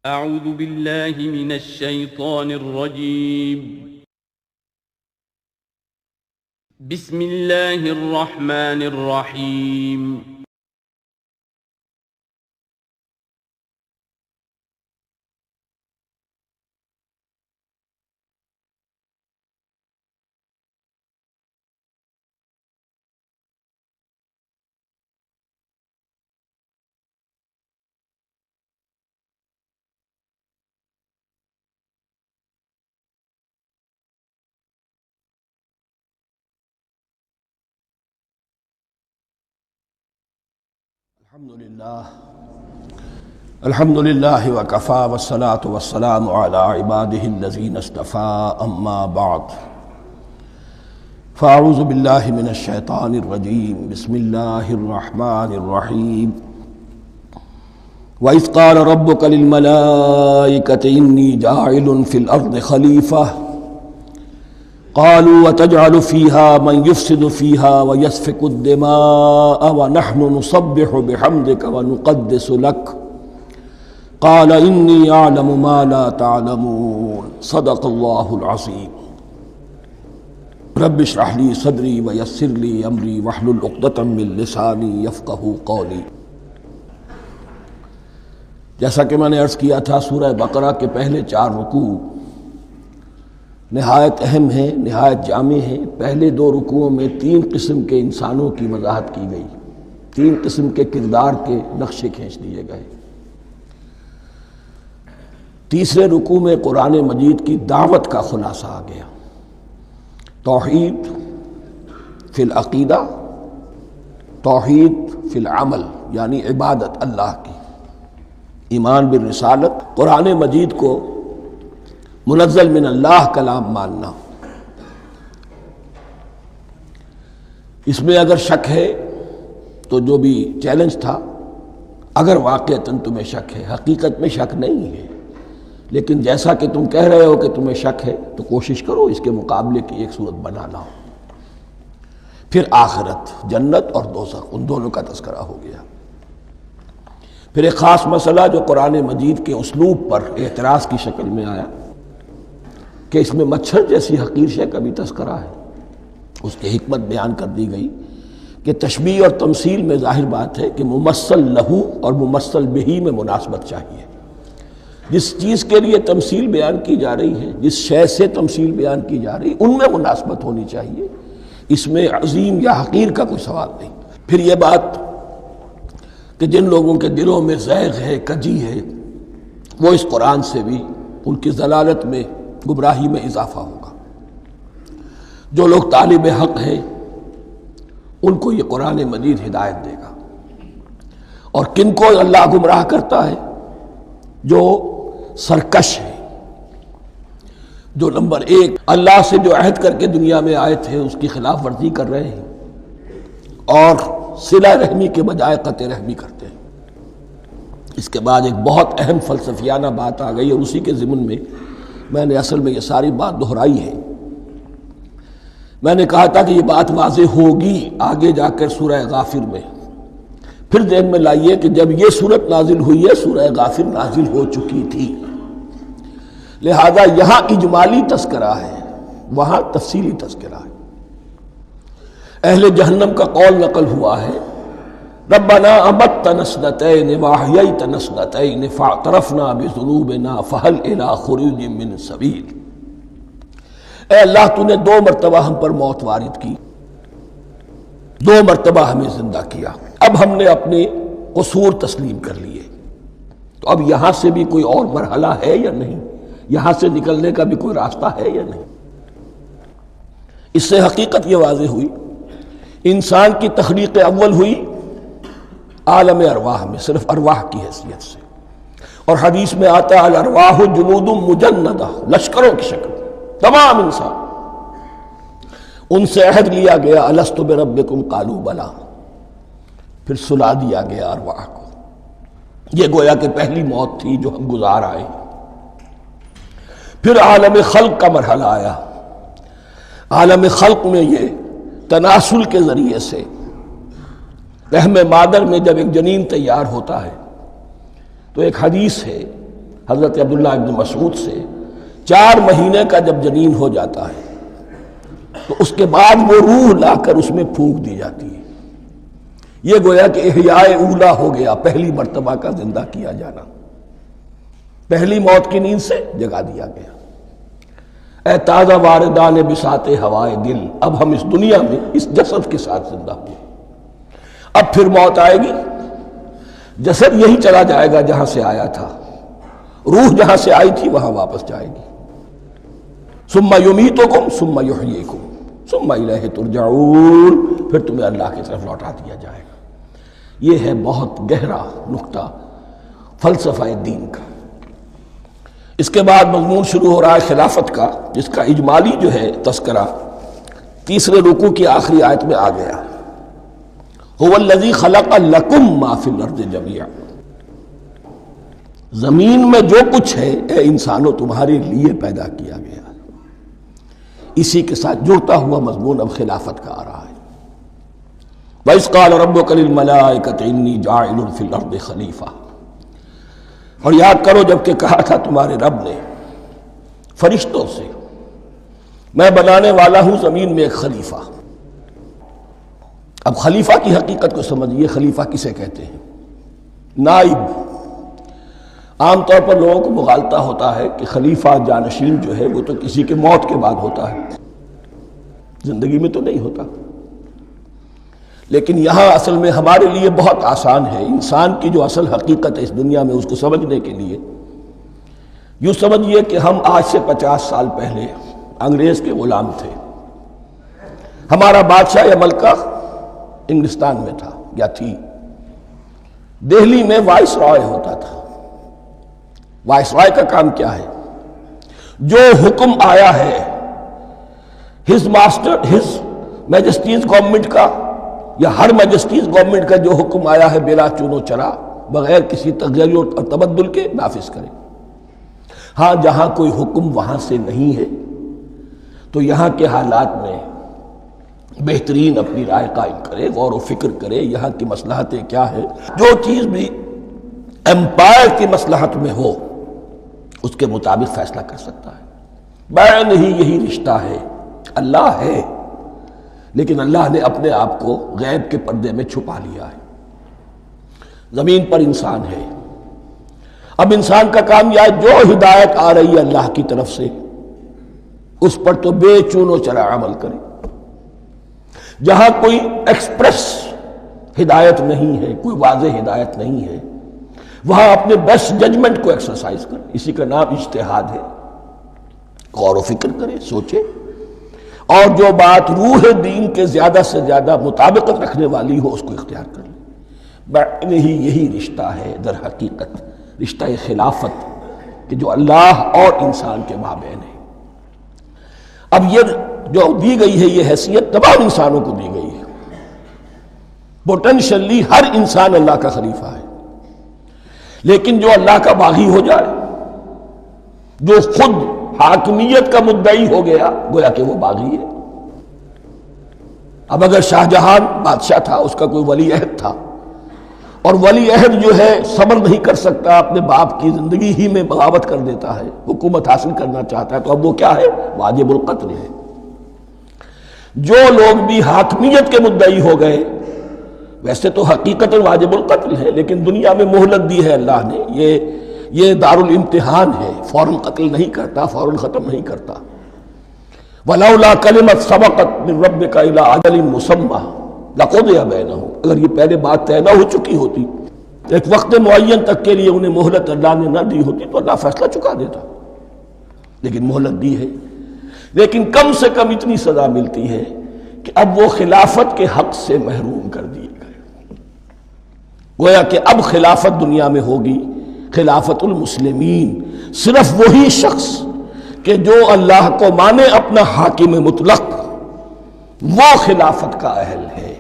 اعوذ باللہ من الشیطان الرجیم بسم اللہ الرحمن الرحیم الحمد للہ وکفی والصلاة والسلام علی عباده الذین اصطفى اما بعد فاعوذ باللہ من الشیطان الرجیم بسم اللہ الرحمن الرحیم وَإِذْ قَالَ رَبُّكَ لِلْمَلَائِكَةِ إِنِّي جَاعِلٌ فِي الْأَرْضِ خَلِيفَةً قالوا وتجعل فيها من يفسد فيها ويسفك الدماء ونحن نسبح بحمدك ونقدس لك قال إني أعلم ما لا تعلمون صدق الله العظيم رب اشرح لي صدري ويسر لي أمري واحلل عقدة من لساني يفقهوا قولي۔ جیسا کہ میں نے عرض کیا تھا، سورہ بقرہ کے پہلے 4 رکوع نہایت اہم ہیں، نہایت جامع ہیں۔ پہلے 2 رکوعوں میں 3 قسم کے انسانوں کی وضاحت کی گئی، 3 قسم کے کردار کے نقشے کھینچ دیے گئے۔ تیسرے رکوع میں قرآن مجید کی دعوت کا خلاصہ آ گیا، توحید فی العقیدہ، توحید فی العمل، یعنی عبادت اللہ کی، ایمان بالرسالت، قرآن مجید کو منزل من اللہ کلام ماننا۔ اس میں اگر شک ہے تو جو بھی چیلنج تھا، اگر واقعتاً تمہیں شک ہے، حقیقت میں شک نہیں ہے، لیکن جیسا کہ تم کہہ رہے ہو کہ تمہیں شک ہے تو کوشش کرو اس کے مقابلے کی ایک صورت بنانا۔ پھر آخرت، جنت اور دوزخ، ان دونوں کا تذکرہ ہو گیا۔ پھر ایک خاص مسئلہ جو قرآن مجید کے اسلوب پر اعتراض کی شکل میں آیا کہ اس میں مچھر جیسی حقیر شے کا بھی تذکرہ ہے، اس کی حکمت بیان کر دی گئی کہ تشبیہ اور تمثیل میں ظاہر بات ہے کہ ممثل لہو اور ممثل بہی میں مناسبت چاہیے۔ جس چیز کے لیے تمثیل بیان کی جا رہی ہے، جس شے سے تمثیل بیان کی جا رہی ہے، ان میں مناسبت ہونی چاہیے، اس میں عظیم یا حقیر کا کوئی سوال نہیں۔ پھر یہ بات کہ جن لوگوں کے دلوں میں زیغ ہے، کجی ہے، وہ اس قرآن سے بھی ان کی ضلالت میں، گمراہی میں اضافہ ہوگا۔ جو لوگ طالب حق ہیں ان کو یہ قرآن مجید ہدایت دے گا۔ اور کن کو اللہ گمراہ کرتا ہے؟ جو سرکش ہے، جو نمبر 1 اللہ سے جو عہد کر کے دنیا میں آئے تھے اس کی خلاف ورزی کر رہے ہیں اور صلہ رحمی کے بجائے قطع رحمی کرتے ہیں۔ اس کے بعد ایک بہت اہم فلسفیانہ بات آ گئی، اور اسی کے ضمن میں میں نے اصل میں یہ ساری بات دہرائی ہے۔ میں نے کہا تھا کہ یہ بات واضح ہوگی آگے جا کر سورہ غافر میں۔ پھر ذہن میں لائیے کہ جب یہ سورت نازل ہوئی ہے، سورہ غافر نازل ہو چکی تھی، لہذا یہاں اجمالی تذکرہ ہے، وہاں تفصیلی تذکرہ ہے۔ اہل جہنم کا قول نقل ہوا ہے، ربنا امتنا اثنتین واحییتنا اثنتین فاعترفنا بذنوبنا فہل الی خروج من سبیل۔ اے اللہ، تو نے 2 مرتبہ ہم پر موت وارد کی، 2 مرتبہ ہمیں زندہ کیا، اب ہم نے اپنے قصور تسلیم کر لیے، تو اب یہاں سے بھی کوئی اور مرحلہ ہے یا نہیں؟ یہاں سے نکلنے کا بھی کوئی راستہ ہے یا نہیں؟ اس سے حقیقت یہ واضح ہوئی، انسان کی تخلیق اول ہوئی عالم ارواح میں، صرف ارواح کی حیثیت سے، اور حدیث میں آتا ہے الارواح جنود مجندہ، لشکروں کی شکل، تمام انسان۔ ان سے عہد لیا گیا الست بربکم قالوا بلی، پھر سلا دیا گیا ارواح کو۔ یہ گویا کہ پہلی موت تھی جو ہم گزار آئے۔ پھر عالم خلق کا مرحلہ آیا۔ عالم خلق میں یہ تناسل کے ذریعے سے رحم مادر میں جب ایک جنین تیار ہوتا ہے تو ایک حدیث ہے، حضرت عبداللہ ابن مسعود سے 4 مہینے کا جب جنین ہو جاتا ہے تو اس کے بعد وہ روح لا کر اس میں پھونک دی جاتی ہے. یہ گویا کہ احیاء اولا ہو گیا، پہلی مرتبہ کا زندہ کیا جانا، پہلی موت کی نیند سے جگا دیا گیا. اے تازہ واردان بساط ہوائے دل، اب ہم اس دنیا میں اس جسد کے ساتھ زندہ ہوئے، اب پھر موت آئے گی، جسد یہی چلا جائے گا جہاں سے آیا تھا، روح جہاں سے آئی تھی وہاں واپس جائے گی. ثم یمیتکم ثم یحییکم ثم الیہ ترجعون، پھر تمہیں اللہ کی طرف لوٹا دیا جائے گا. یہ ہے بہت گہرا نقطہ فلسفہ دین کا. اس کے بعد مضمون شروع ہو رہا ہے خلافت کا، جس کا اجمالی جو ہے تذکرہ تیسرے رکوع کی آخری آیت میں آ گیا. هو الذی خلق لکم ما فی الارض جمیعا، زمین میں جو کچھ ہے اے انسانوں تمہارے لیے پیدا کیا گیا. اسی کے ساتھ جڑتا ہوا مضمون اب خلافت کا آ رہا ہے. وَإِذْ قَالَ رَبُّكَ لِلْمَلَائِكَةِ إِنِّي جَاعِلٌ فِي الْأَرْضِ خَلِيفَةً، اور یاد کرو جب کہ کہا تھا تمہارے رب نے فرشتوں سے میں بنانے والا ہوں زمین میں ایک خلیفہ. اب خلیفہ کی حقیقت کو سمجھیے. خلیفہ کسے کہتے ہیں؟ نائب. عام طور پر لوگوں کو مغالطہ ہوتا ہے کہ خلیفہ جانشین جو ہے وہ تو کسی کے موت کے بعد ہوتا ہے، زندگی میں تو نہیں ہوتا. لیکن یہاں اصل میں ہمارے لیے بہت آسان ہے. انسان کی جو اصل حقیقت ہے اس دنیا میں، اس کو سمجھنے کے لیے یوں سمجھیے کہ ہم آج سے 50 سال پہلے انگریز کے غلام تھے. ہمارا بادشاہ یا ملکہ انگلستان میں تھا یا تھی. دہلی میں وائس رائے ہوتا تھا. وائس رائے کا کام کیا ہے؟ جو حکم آیا ہے ہز میجسٹیز گورنمنٹ کا یا ہر میجسٹیز گورنمنٹ کا جو حکم آیا ہے بلا چون و چرا، بغیر کسی تغیر اور تبدل کے نافذ کرے. ہاں جہاں کوئی حکم وہاں سے نہیں ہے تو یہاں کے حالات میں بہترین اپنی رائے قائم کرے، غور و فکر کرے یہاں کی مصلحتیں کیا ہے. جو چیز بھی امپائر کی مصلحت میں ہو اس کے مطابق فیصلہ کر سکتا ہے. بین ہی یہی رشتہ ہے. اللہ ہے لیکن اللہ نے اپنے آپ کو غیب کے پردے میں چھپا لیا ہے. زمین پر انسان ہے. اب انسان کا کام یہ ہے جو ہدایت آ رہی ہے اللہ کی طرف سے اس پر تو بے چون و چرا عمل کرے. جہاں کوئی ایکسپریس ہدایت نہیں ہے، کوئی واضح ہدایت نہیں ہے، وہاں اپنے بیسٹ ججمنٹ کو ایکسرسائز کرے. اسی کا نام اجتہاد ہے. غور و فکر کرے، سوچے، اور جو بات روح دین کے زیادہ سے زیادہ مطابقت رکھنے والی ہو اس کو اختیار کر لے. بین ہی یہی رشتہ ہے در حقیقت، رشتہ خلافت کہ جو اللہ اور انسان کے مابین ہے. اب یہ جو دی گئی ہے یہ حیثیت تمام انسانوں کو دی گئی ہے. پوٹینشلی ہر انسان اللہ کا خلیفہ ہے. لیکن جو اللہ کا باغی ہو جائے، جو خود حاکمیت کا مدعی ہو گیا، گویا کہ وہ باغی ہے. اب اگر شاہ جہان بادشاہ تھا، اس کا کوئی ولی عہد تھا، اور ولی عہد جو ہے صبر نہیں کر سکتا، اپنے باپ کی زندگی ہی میں بغاوت کر دیتا ہے، حکومت حاصل کرنا چاہتا ہے، تو اب وہ کیا ہے؟ واجب القتل ہے. جو لوگ بھی حاکمیت کے مدعی ہو گئے ویسے تو حقیقت واجب القتل ہے، لیکن دنیا میں مہلت دی ہے اللہ نے. یہ دار الامتحان ہے. فوراً قتل نہیں کرتا، فوراً ختم نہیں کرتا. وَلَوْلَا كَلِمَةٌ سَبَقَتْ مِنْ رَبِّكَ إِلَىٰ أَجَلٍ مُّسَمًّى لَقُضِيَ بَيْنَهُمْ، اگر یہ پہلے بات طے نہ ہو چکی ہوتی، ایک وقت معین تک کے لیے انہیں مہلت اللہ نے نہ دی ہوتی تو اللہ فیصلہ چکا دیتا. لیکن مہلت دی ہے. لیکن کم سے کم اتنی سزا ملتی ہے کہ اب وہ خلافت کے حق سے محروم کر دیے گئے. گویا کہ اب خلافت دنیا میں ہوگی خلافت المسلمین. صرف وہی شخص کہ جو اللہ کو مانے اپنا حاکم مطلق، وہ خلافت کا اہل ہے.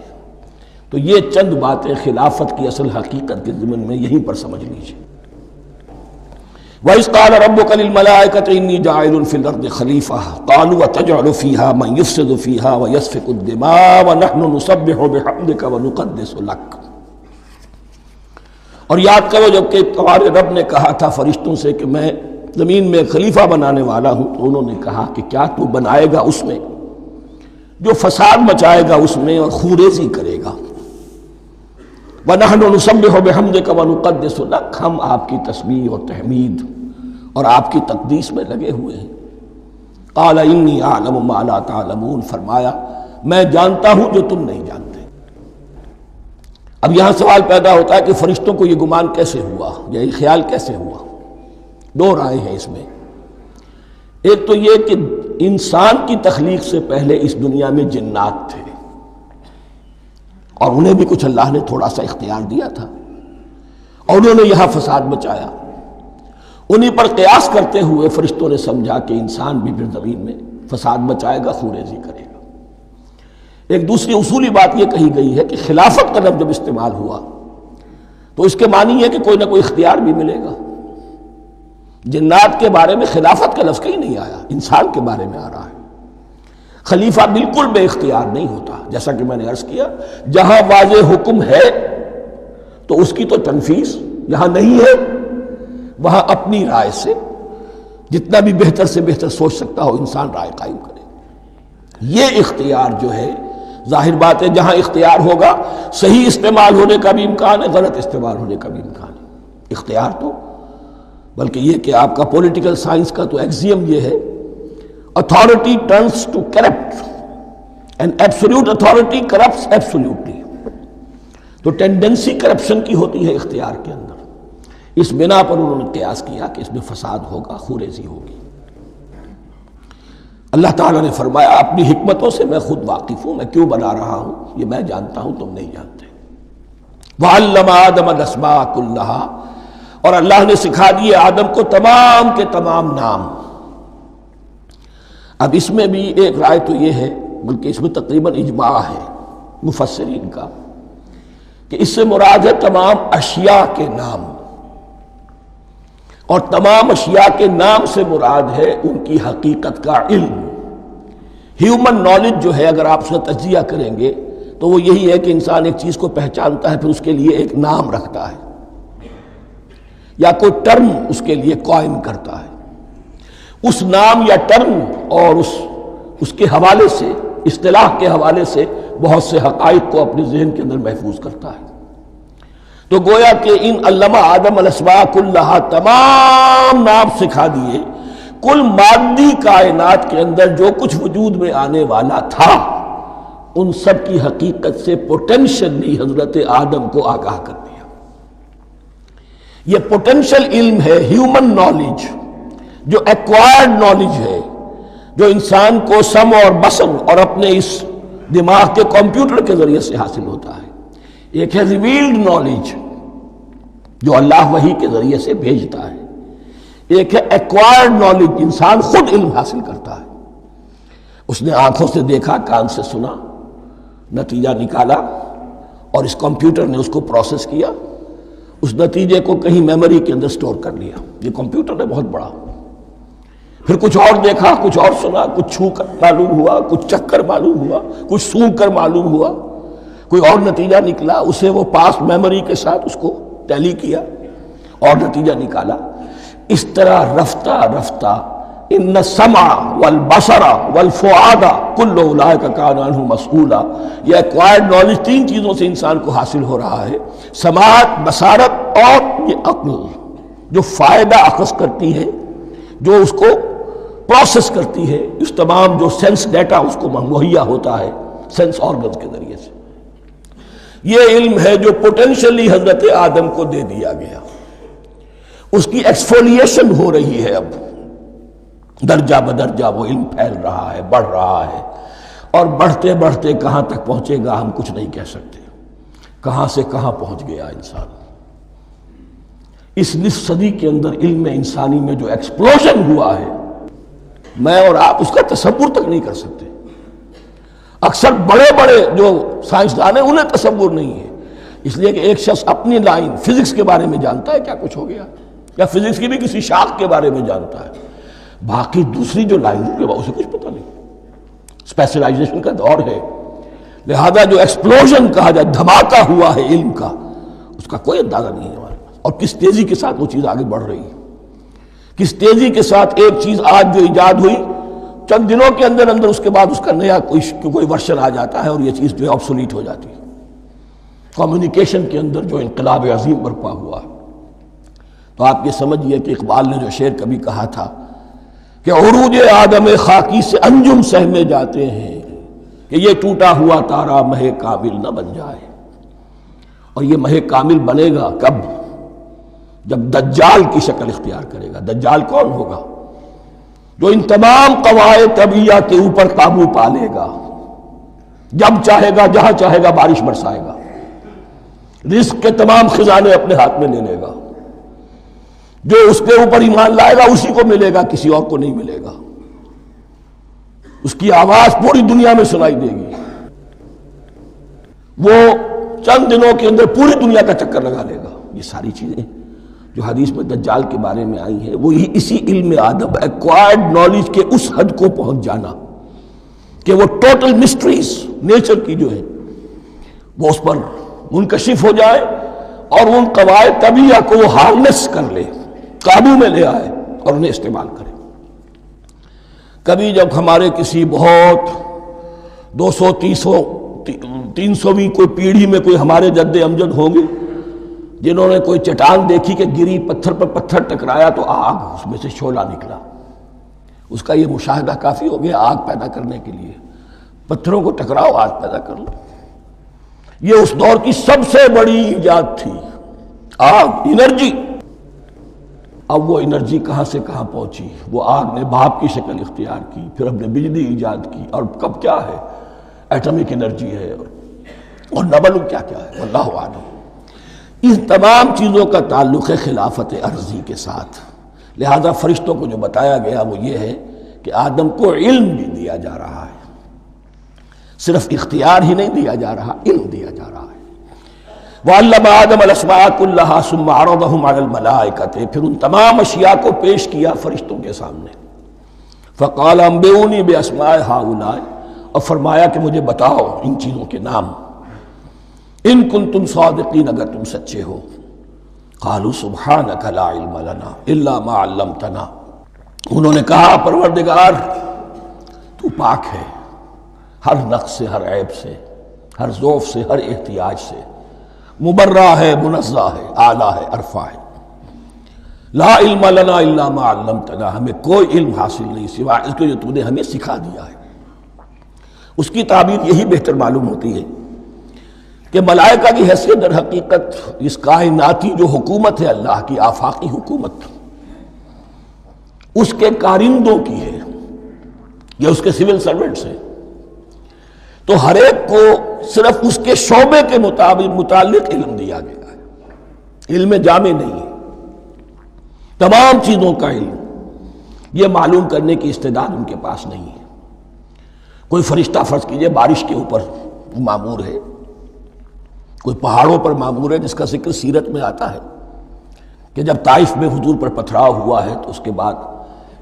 تو یہ چند باتیں خلافت کی اصل حقیقت کے ضمن میں یہیں پر سمجھ لیجیے. وَإِذْ قَالَ رَبُّكَ لِلْمَلَائِكَةِ إِنِّي جَاعِلٌ فِي الْأَرْضِ خَلِيفَةً قَالُوا أَتَجْعَلُ فِيهَا مَن يُفْسِدُ فِيهَا وَيَسْفِكُ الدِّمَاءَ وَنَحْنُ نُسَبِّحُ بِحَمْدِكَ وَنُقَدِّسُ لَكَ. اور یاد کرو جب کہ تمہارے رب نے کہا تھا فرشتوں سے کہ میں زمین میں خلیفہ بنانے والا ہوں، تو انہوں نے کہا کہ کیا تو بنائے گا اس میں جو فساد مچائے گا اس میں اور خوریزی کرے گا؟ وَنَحْنُ نُسَبِّحُ بِحَمْدِكَ وَنُقَدِّسُ لَكَ، ہم آپ کی تسبیح اور تحمید اور آپ کی تقدیس میں لگے ہوئے ہیں۔ قال انی اعلم ما لا تعلمون، فرمایا میں جانتا ہوں جو تم نہیں جانتے۔ اب یہاں سوال پیدا ہوتا ہے کہ فرشتوں کو یہ گمان کیسے ہوا، یہ خیال کیسے ہوا؟ دو رائے ہیں اس میں۔ ایک تو یہ کہ انسان کی تخلیق سے پہلے اس دنیا میں جنات تھے، اور انہیں بھی کچھ اللہ نے تھوڑا سا اختیار دیا تھا، اور انہوں نے یہاں فساد مچایا۔ انہی پر قیاس کرتے ہوئے فرشتوں نے سمجھا کہ انسان بھی پھر زمین میں فساد مچائے گا، خوریزی کرے گا۔ ایک دوسری اصولی بات یہ کہی گئی ہے کہ خلافت کا لفظ جب استعمال ہوا تو اس کے معنی ہے کہ کوئی نہ کوئی اختیار بھی ملے گا۔ جنات کے بارے میں خلافت کا لفظ کہیں نہیں آیا، انسان کے بارے میں آ رہا ہے۔ خلیفہ بالکل بے اختیار نہیں ہوتا، جیسا کہ میں نے عرض کیا، جہاں واضح حکم ہے تو اس کی تو تنفیذ، جہاں نہیں ہے وہاں اپنی رائے سے جتنا بھی بہتر سے بہتر سوچ سکتا ہو انسان رائے قائم کرے۔ یہ اختیار جو ہے، ظاہر بات ہے جہاں اختیار ہوگا صحیح استعمال ہونے کا بھی امکان ہے، غلط استعمال ہونے کا بھی امکان ہے۔ اختیار تو بلکہ یہ کہ آپ کا پولیٹیکل سائنس کا تو ایکسیم یہ ہے، authority turns to corrupt and absolute authority corrupts absolutely۔ تو ٹینڈنسی کرپشن کی ہوتی ہے اختیار کے اندر۔ اس بنا پر انہوں نے قیاس کیا کہ اس میں فساد ہوگا، خوریزی ہوگی۔ اللہ تعالیٰ نے فرمایا اپنی حکمتوں سے میں خود واقف ہوں، میں کیوں بنا رہا ہوں یہ میں جانتا ہوں، تم نہیں جانتے۔ وَعَلَّمَ آدَمَ الْأَسْمَاءَ كُلَّهَا، اور اللہ نے سکھا دیے آدم کو تمام کے تمام نام۔ اب اس میں بھی ایک رائے تو یہ ہے، بلکہ اس میں تقریباً اجماع ہے مفسرین کا، کہ اس سے مراد ہے تمام اشیاء کے نام، اور تمام اشیاء کے نام سے مراد ہے ان کی حقیقت کا علم۔ ہیومن نالج جو ہے اگر آپ اس کا تجزیہ کریں گے تو وہ یہی ہے کہ انسان ایک چیز کو پہچانتا ہے، پھر اس کے لیے ایک نام رکھتا ہے یا کوئی ٹرم اس کے لیے قائم کرتا ہے۔ اس نام یا ٹرم اور اس کے حوالے سے، اصطلاح کے حوالے سے بہت سے حقائق کو اپنے ذہن کے اندر محفوظ کرتا ہے۔ تو گویا کہ ان علمہ آدم الاسماء کلہا، تمام نام سکھا دیے کل مادی کائنات کے اندر جو کچھ وجود میں آنے والا تھا، ان سب کی حقیقت سے پوٹینشلی حضرت آدم کو آگاہ کر دیا۔ یہ پوٹینشل علم ہے، ہیومن نالج، جو ایکوائرڈ نالج ہے، جو انسان کو سم اور بصر اور اپنے اس دماغ کے کمپیوٹر کے ذریعے سے حاصل ہوتا ہے۔ ایک ہے ریویلڈ نالج جو اللہ وحی کے ذریعے سے بھیجتا ہے، ایک ہے ایکوائرڈ نالج، انسان خود علم حاصل کرتا ہے۔ اس نے آنکھوں سے دیکھا، کان سے سنا، نتیجہ نکالا، اور اس کمپیوٹر نے اس کو پروسیس کیا، اس نتیجے کو کہیں میموری کے اندر سٹور کر لیا۔ یہ کمپیوٹر ہے بہت بڑا۔ پھر کچھ اور دیکھا، کچھ اور سنا، کچھ چھو کر معلوم ہوا، کچھ چکھ کر معلوم ہوا، کچھ سونگھ کر معلوم ہوا، کوئی اور نتیجہ نکلا، اسے وہ پاس میموری کے ساتھ اس کو ٹیلی کیا اور نتیجہ نکالا۔ اس طرح رفتہ رفتہ ان السمع والبصر والفؤاد کل اولئک کان عنہ مسئولا، یہ ایکوائرڈ نالج تین چیزوں سے انسان کو حاصل ہو رہا ہے، سماعت، بصارت اور یہ عقل، جو فائدہ اخذ کرتی ہے، جو اس کو پروسیس کرتی ہے، اس تمام جو سینس ڈیٹا اس کو مہیا ہوتا ہے سینس آرگنز کے ذریعے سے۔ یہ علم ہے جو پوٹینشلی حضرت آدم کو دے دیا گیا۔ اس کی ایکسفولیشن ہو رہی ہے، اب درجہ بدرجہ وہ علم پھیل رہا ہے، بڑھ رہا ہے، اور بڑھتے بڑھتے کہاں تک پہنچے گا ہم کچھ نہیں کہہ سکتے۔ کہاں سے کہاں پہنچ گیا انسان۔ اس نصف صدی کے اندر علم انسانی میں جو ایکسپلوژن ہوا ہے، میں اور آپ اس کا تصور تک نہیں کر سکتے۔ اکثر بڑے بڑے جو سائنسدان ہیں انہیں تصور نہیں ہے، اس لیے کہ ایک شخص اپنی لائن فزکس کے بارے میں جانتا ہے کیا کچھ ہو گیا، یا فزکس کی بھی کسی شاخ کے بارے میں جانتا ہے، باقی دوسری جو لائن ہے اسے کچھ پتہ نہیں۔ اسپیشلائزیشن کا دور ہے، لہذا جو ایکسپلوژن کہا جائے، دھماکہ ہوا ہے علم کا، اس کا کوئی اندازہ نہیں ہے ہمارے۔ اور کس تیزی کے ساتھ وہ چیز آگے بڑھ رہی ہے، کس تیزی کے ساتھ ایک چیز آج جو ایجاد ہوئی چند دنوں کے اندر اندر اس کے بعد اس کا نیا کوئی ورشن آ جاتا ہے اور یہ چیز جو ہے آبسولیٹ ہو جاتی ہے۔ کمیونیکیشن کے اندر جو انقلاب عظیم برپا ہوا، تو آپ یہ سمجھیے کہ اقبال نے جو شعر کبھی کہا تھا کہ عروج آدم خاکی سے انجم سہمے جاتے ہیں کہ یہ ٹوٹا ہوا تارا مہ کامل نہ بن جائے، اور یہ مہ کامل بنے گا کب؟ جب دجال کی شکل اختیار کرے گا۔ دجال کون ہوگا؟ جو ان تمام قواعد طبیعہ کے اوپر قابو پا لے گا، جب چاہے گا جہاں چاہے گا بارش برسائے گا، رزق کے تمام خزانے اپنے ہاتھ میں لے لے گا، جو اس کے اوپر ایمان لائے گا اسی کو ملے گا، کسی اور کو نہیں ملے گا، اس کی آواز پوری دنیا میں سنائی دے گی، وہ چند دنوں کے اندر پوری دنیا کا چکر لگا لے گا۔ یہ ساری چیزیں جو حدیث میں دجال کے بارے میں آئی ہیں وہی اسی علم آدم ایکوائرڈ نالج کے اس حد کو پہنچ جانا کہ وہ ٹوٹل مسٹریز نیچر کی جو ہے وہ اس پر منکشف ہو جائے اور ان قواعد طبیعہ کو وہ ہارنس کر لے، قابو میں لے آئے اور انہیں استعمال کرے۔ کبھی جب ہمارے کسی بہت 200-300ویں کوئی پیڑھی میں کوئی ہمارے جد امجد ہوں گے جنہوں نے کوئی چٹان دیکھی کہ گری، پتھر پر پتھر ٹکرایا تو آگ اس میں سے شعلہ نکلا، اس کا یہ مشاہدہ کافی ہو گیا آگ پیدا کرنے کے لیے۔ پتھروں کو ٹکراؤ آگ پیدا کر لو، یہ اس دور کی سب سے بڑی ایجاد تھی، آگ، انرجی۔ اب وہ انرجی کہاں سے کہاں پہنچی؟ وہ آگ نے بھاپ کی شکل اختیار کی، پھر ہم نے بجلی ایجاد کی، اور کب کیا ہے ایٹمک انرجی ہے اور نہ معلوم کیا کیا ہے، اللہ اعلم۔ ان تمام چیزوں کا تعلق ہے خلافت ارضی کے ساتھ، لہذا فرشتوں کو جو بتایا گیا وہ یہ ہے کہ آدم کو علم بھی دیا جا رہا ہے، صرف اختیار ہی نہیں دیا جا رہا، علم دیا جا رہا ہے۔ وَعَلَّمَ آدَمَ الْأَسْمَاءَ كُلَّهَا ثُمَّ عَرَضَهُمْ عَلَى الْمَلَائِكَةِ، پھر ان تمام اشیاء کو پیش کیا فرشتوں کے سامنے۔ فَقَالَ أَنبِئُونِي بِأَسْمَاءِ هَؤُلَاءِ، اور فرمایا کہ مجھے بتاؤ ان چیزوں کے نام، ان کنتم صادقین، اگر تم سچے ہو۔ قالوا سبحانک لا علم لنا الا ما علمتنا، انہوں نے کہا پروردگار تو پاک ہے ہر نقص سے، ہر عیب سے، ہر ضعف سے، ہر احتیاج سے، مبرہ ہے، منزہ ہے، اعلیٰ ہے، ارفع ہے۔ لا علم لنا الا ما علمتنا، ہمیں کوئی علم حاصل نہیں سوائے اس کے جو تو نے ہمیں سکھا دیا ہے۔ اس کی تعبیر یہی بہتر معلوم ہوتی ہے کہ ملائکہ کی حیثیت در حقیقت اس کائناتی جو حکومت ہے اللہ کی آفاقی حکومت، اس کے کارندوں کی ہے، یہ اس کے سول سرونٹس ہیں، تو ہر ایک کو صرف اس کے شعبے کے متعلق علم دیا گیا ہے، علم جامع نہیں ہے، تمام چیزوں کا علم یہ معلوم کرنے کی استعداد ان کے پاس نہیں ہے۔ کوئی فرشتہ فرض کیجئے بارش کے اوپر مامور ہے، کوئی پہاڑوں پر مامور ہے، جس کا ذکر سیرت میں آتا ہے کہ جب طائف میں حضور پر پتھراؤ ہوا ہے تو اس کے بعد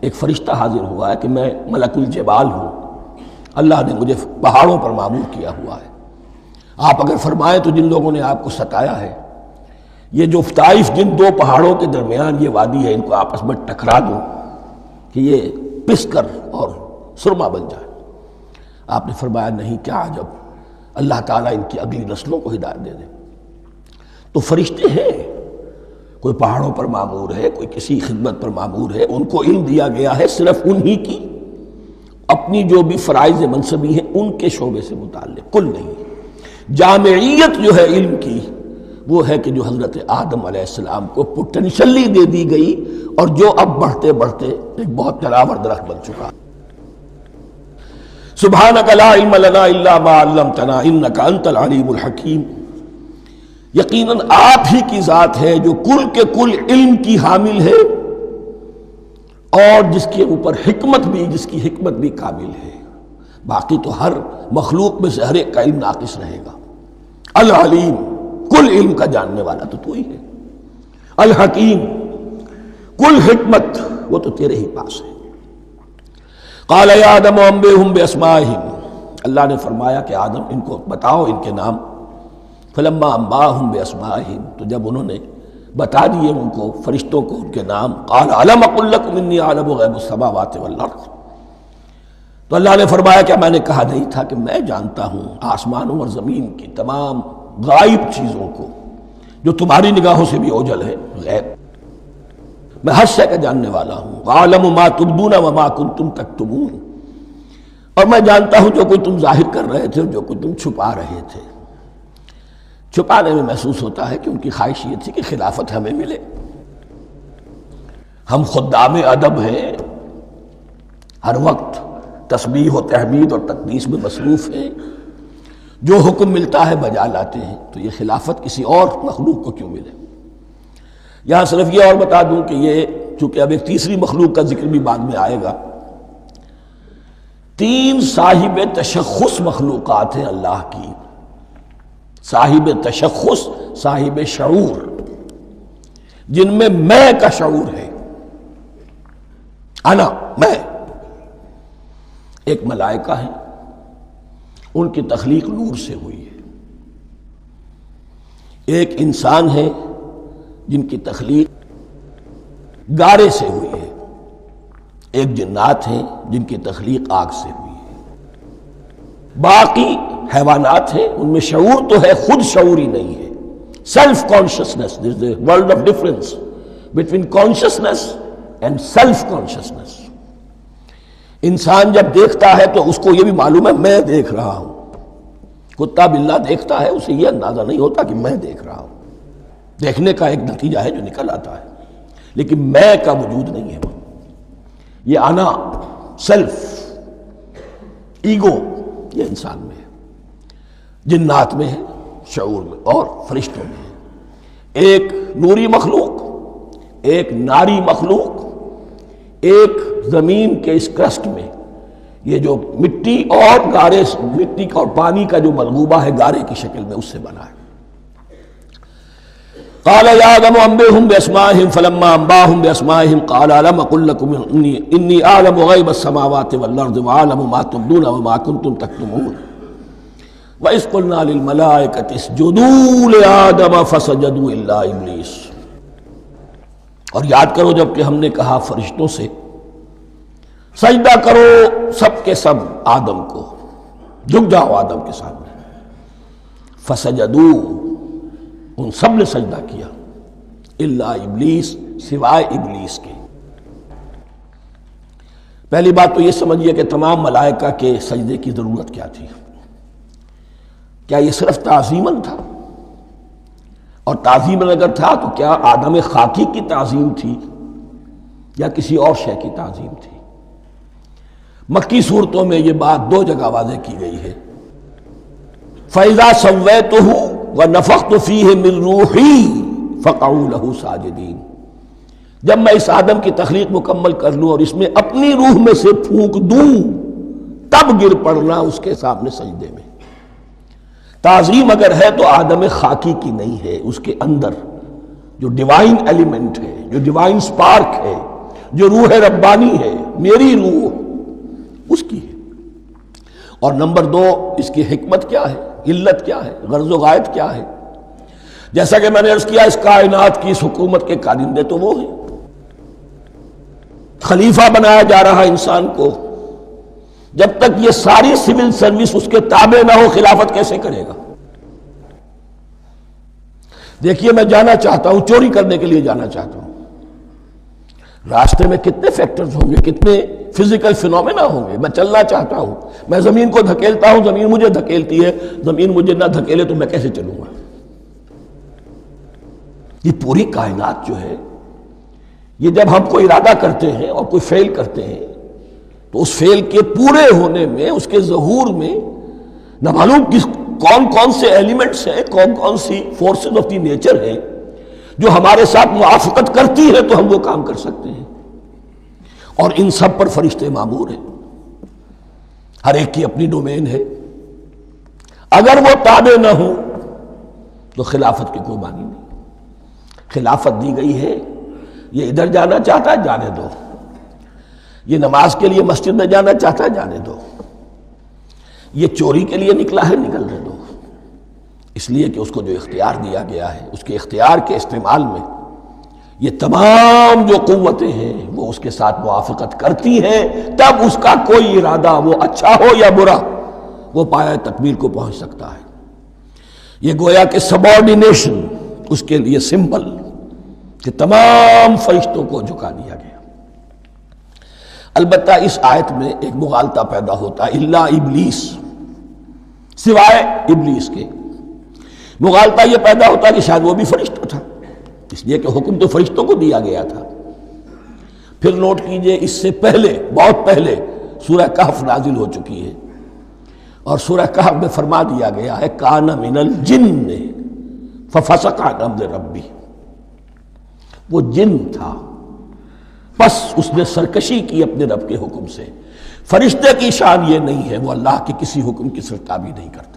ایک فرشتہ حاضر ہوا ہے کہ میں ملک الجبال ہوں، اللہ نے مجھے پہاڑوں پر مامور کیا ہوا ہے، آپ اگر فرمائیں تو جن لوگوں نے آپ کو ستایا ہے، یہ جو طائف جن دو پہاڑوں کے درمیان یہ وادی ہے، ان کو آپس میں ٹکرا دوں کہ یہ پس کر اور سرما بن جائے۔ آپ نے فرمایا نہیں، کیا عجب، اللہ تعالیٰ ان کی اگلی نسلوں کو ہدایت دے دے۔ تو فرشتے ہیں، کوئی پہاڑوں پر مامور ہے، کوئی کسی خدمت پر مامور ہے، ان کو علم دیا گیا ہے صرف انہی کی اپنی جو بھی فرائض منصبی ہیں ان کے شعبے سے متعلق، کل نہیں۔ جامعیت جو ہے علم کی وہ ہے کہ جو حضرت آدم علیہ السلام کو پوٹینشلی دے دی گئی اور جو اب بڑھتے بڑھتے ایک بہت جلاور درخت بن چکا۔ سبحانک لا علم لنا الا ما علمتنا انک انت العلیم الحکیم، یقیناً آپ ہی کی ذات ہے جو کل کے کل علم کی حامل ہے اور جس کے اوپر حکمت بھی، جس کی حکمت بھی کامل ہے، باقی تو ہر مخلوق میں سے ہر ایک کا علم ناقص رہے گا۔ العلیم، کل علم کا جاننے والا تو ہی ہے، الحکیم، کل حکمت وہ تو تیرے ہی پاس ہے۔ قال یا آدم انبئہم باسمائہم، اللہ نے فرمایا کہ آدم ان کو بتاؤ ان کے نام۔ فلما انباہم باسمائہم، تو جب انہوں نے بتا دیے ان کو فرشتوں کو ان کے نام. قال الم اقل لکم انی اعلم غیب السماوات والارض. تو اللہ نے فرمایا کہ میں نے کہا نہیں تھا کہ میں جانتا ہوں آسمانوں اور زمین کی تمام غائب چیزوں کو جو تمہاری نگاہوں سے بھی اوجھل ہے. غیب میں ہر شے کا جاننے والا ہوں. وَأَعْلَمُ مَا تُبْدُونَ وَمَا كُنْتُمْ تَكْتُمُونَ. اور میں جانتا ہوں جو کوئی تم ظاہر کر رہے تھے اور جو کوئی تم چھپا رہے تھے. چھپانے میں محسوس ہوتا ہے کہ ان کی خواہش یہ تھی کہ خلافت ہمیں ملے. ہم خدام ادب ہیں، ہر وقت تسبیح و تحمید اور تقدیس میں مصروف ہیں، جو حکم ملتا ہے بجا لاتے ہیں. تو یہ خلافت کسی اور مخلوق کو کیوں ملے؟ یہاں صرف یہ اور بتا دوں کہ یہ چونکہ اب ایک تیسری مخلوق کا ذکر بھی بعد میں آئے گا. 3 صاحب تشخص مخلوقات ہیں اللہ کی. صاحب تشخص، صاحب شعور، جن میں میں کا شعور ہے. انا، میں. ایک ملائکہ ہے، ان کی تخلیق نور سے ہوئی ہے. ایک انسان ہے جن کی تخلیق گارے سے ہوئی ہے. ایک جنات ہیں جن کی تخلیق آگ سے ہوئی ہے. باقی حیوانات ہیں، ان میں شعور تو ہے، خود شعوری نہیں ہے. Self consciousness. There is a world of difference between consciousness and self consciousness. انسان جب دیکھتا ہے تو اس کو یہ بھی معلوم ہے میں دیکھ رہا ہوں. کتا بلہ دیکھتا ہے، اسے یہ اندازہ نہیں ہوتا کہ میں دیکھ رہا ہوں. دیکھنے کا ایک نتیجہ ہے جو نکل آتا ہے، لیکن میں کا وجود نہیں ہے. یہ انا، سیلف، ایگو، یہ انسان میں ہے، جنات میں ہے، شعور میں، اور فرشتوں میں ہے. ایک نوری مخلوق، ایک ناری مخلوق، ایک زمین کے اس کرسٹ میں یہ جو مٹی اور گارے، مٹی کا اور پانی کا جو ملغوبہ ہے گارے کی شکل میں، اس سے بنا ہے. قال يا آدم انبئهم بأسمائهم فلما انباهم بأسمائهم قال ألم أقل لكم إني أعلم غيب السماوات والأرض وأعلم ما تبدون وما كنتم تكتمون وإذ قلنا للملائكة اسجدوا لآدم فسجدوا إلا إبليس. اور یاد کرو جب کہ ہم نے کہا فرشتوں سے سجدہ کرو سب کے سب آدم کو، جھک جاؤ آدم کے سامنے. فسجدوا، ان سب نے سجدہ کیا. الا ابلیس، سوائے ابلیس کے. پہلی بات تو یہ سمجھیے کہ تمام ملائکہ کے سجدے کی ضرورت کیا تھی. کیا یہ صرف تعظیماً تھا؟ اور تعظیماً اگر تھا تو کیا آدم خاکی کی تعظیم تھی یا کسی اور شے کی تعظیم تھی؟ مکی صورتوں میں یہ بات 2 جگہ واضح کی گئی ہے. فَإِذَا سَوَّيْتُهُ وَنَفَخْتُ فِيهِ مِن رُوحِي فَقَعُوا لَهُ سَاجِدِينَ. جب میں اس آدم کی تخلیق مکمل کر لوں اور اس میں اپنی روح میں سے پھونک دوں، تب گر پڑنا اس کے سامنے سجدے میں. تعظیم اگر ہے تو آدم خاکی کی نہیں ہے، اس کے اندر جو ڈیوائن ایلیمنٹ ہے، جو ڈیوائن سپارک ہے، جو روح ربانی ہے، میری روح، اس کی ہے. اور نمبر 2، اس کی حکمت کیا ہے، علت کیا ہے، غرض و غایت کیا ہے؟ جیسا کہ میں نے عرض کیا، اس کائنات کی اس حکومت کے کارندے تو وہ ہیں. خلیفہ بنایا جا رہا انسان کو، جب تک یہ ساری سول سروس اس کے تابع نہ ہو خلافت کیسے کرے گا؟ دیکھیے میں جانا چاہتا ہوں، چوری کرنے کے لیے جانا چاہتا ہوں، راستے میں کتنے فیکٹرز ہوں گے، کتنے فزیکل فینومینا ہوں گے. میں چلنا چاہتا ہوں، میں زمین کو دھکیلتا ہوں، زمین مجھے دھکیلتی ہے. زمین مجھے نہ دھکیلے تو میں کیسے چلوں گا؟ یہ پوری کائنات جو ہے، یہ جب ہم کوئی ارادہ کرتے ہیں اور کوئی فیل کرتے ہیں تو اس فیل کے پورے ہونے میں، اس کے ظہور میں نہ معلوم کون کون سے ایلیمنٹس ہیں، کون کون سی فورسز آف دی نیچر ہیں جو ہمارے ساتھ موافقت کرتی ہے تو ہم وہ کام کر سکتے ہیں. اور ان سب پر فرشتے مامور ہیں، ہر ایک کی اپنی ڈومین ہے. اگر وہ تابع نہ ہوں تو خلافت کی کوئی معنی نہیں. خلافت دی گئی ہے، یہ ادھر جانا چاہتا ہے جانے دو، یہ نماز کے لیے مسجد میں جانا چاہتا ہے جانے دو، یہ چوری کے لیے نکلا ہے نکلنے دو. اس لیے کہ اس کو جو اختیار دیا گیا ہے، اس کے اختیار کے استعمال میں یہ تمام جو قوتیں ہیں وہ اس کے ساتھ موافقت کرتی ہیں، تب اس کا کوئی ارادہ وہ اچھا ہو یا برا وہ پایہ تکمیل کو پہنچ سکتا ہے۔ یہ گویا کہ سبارڈینیشن اس کے لیے سمبل کہ تمام فرشتوں کو جھکا دیا گیا۔ البتہ اس آیت میں ایک مغالطہ پیدا ہوتا ہے، الا ابلیس، سوائے ابلیس کے۔ مغالطہ یہ پیدا ہوتا ہے کہ شاید وہ بھی فرشتہ تھا، اس لیے کہ حکم تو فرشتوں کو دیا گیا تھا۔ پھر نوٹ کیجئے اس سے پہلے، بہت پہلے سورہ کہف نازل ہو چکی ہے، اور سورہ کہف میں فرما دیا گیا ہے کان من الجن ففسق عن امر ربی، وہ جن تھا بس اس نے سرکشی کی اپنے رب کے حکم سے۔ فرشتے کی شان یہ نہیں ہے، وہ اللہ کے کسی حکم کی سرتابی نہیں کرتا۔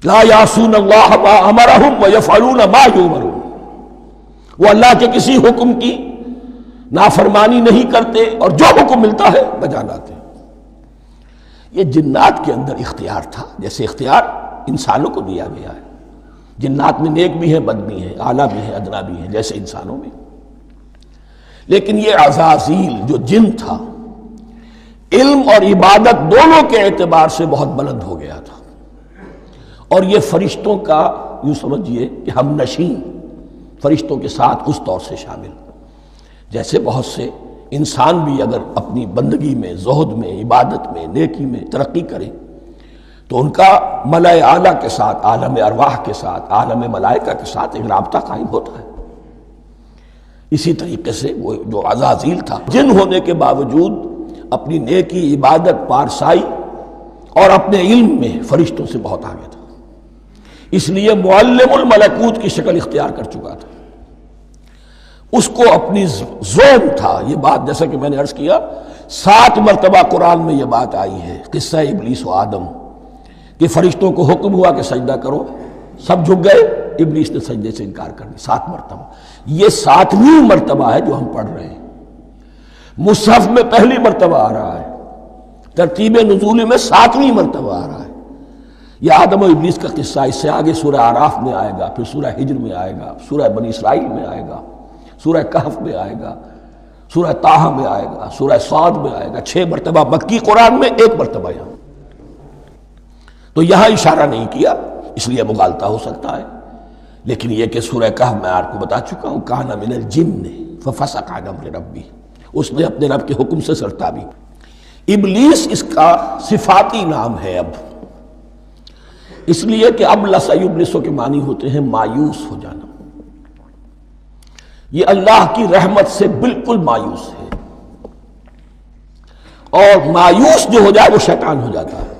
لا یعصون اللہ ما امرہم ویفعلون ما یؤمرون، وہ اللہ کے کسی حکم کی نافرمانی نہیں کرتے اور جو حکم ملتا ہے بجا لاتے ہیں۔ یہ جنات کے اندر اختیار تھا جیسے اختیار انسانوں کو دیا گیا ہے۔ جنات میں نیک بھی ہیں، بد بھی ہیں، اعلیٰ بھی ہیں، ادنا بھی ہیں، جیسے انسانوں میں۔ لیکن یہ عزازیل جو جن تھا، علم اور عبادت دونوں کے اعتبار سے بہت بلند ہو گیا تھا، اور یہ فرشتوں کا یوں سمجھیے کہ ہم نشین، فرشتوں کے ساتھ اس طور سے شامل، جیسے بہت سے انسان بھی اگر اپنی بندگی میں، زہد میں، عبادت میں، نیکی میں ترقی کریں تو ان کا ملائے اعلیٰ کے ساتھ، عالم ارواح کے ساتھ، عالم ملائکہ کے ساتھ ایک رابطہ قائم ہوتا ہے۔ اسی طریقے سے وہ جو عزازیل تھا، جن ہونے کے باوجود اپنی نیکی، عبادت، پارسائی اور اپنے علم میں فرشتوں سے بہت آگے تھا، اس لیے معلم الملکوت کی شکل اختیار کر چکا تھا۔ اس کو اپنی زون تھا۔ یہ بات جیسا کہ میں نے عرض کیا 7 مرتبہ قرآن میں یہ بات آئی ہے، قصہ ابلیس و آدم، کہ فرشتوں کو حکم ہوا کہ سجدہ کرو، سب جھک گئے، ابلیس نے سجدے سے انکار کر دی 7 مرتبہ۔ یہ 7ویں مرتبہ ہے جو ہم پڑھ رہے ہیں، مصحف میں پہلی مرتبہ آ رہا ہے، ترتیب نزول میں 7ویں مرتبہ آ رہا ہے۔ یہ آدم و ابلیس کا قصہ اس سے آگے سورہ اعراف میں آئے گا، پھر سورہ ہجر میں آئے گا، سورہ بنی اسرائیل میں آئے گا، سورہ کہف میں آئے گا، سورہ طٰہٰ میں آئے گا، سورہ صاد میں آئے گا، 6 مرتبہ مکی قرآن میں، 1 مرتبہ یہاں۔ تو یہاں اشارہ نہیں کیا، اس لیے مغالطہ ہو سکتا ہے، لیکن یہ کہ سورہ کہف میں آپ کو بتا چکا ہوں کان من الجن ففسق عن امر ربی، اس نے اپنے رب کے حکم سے سرتابی۔ ابلیس اس کا صفاتی نام ہے اب، اس لیے کہ اب لسیبلسو کے معنی ہوتے ہیں مایوس ہو جانا۔ یہ اللہ کی رحمت سے بالکل مایوس ہے، اور مایوس جو ہو جائے وہ شیطان ہو جاتا ہے۔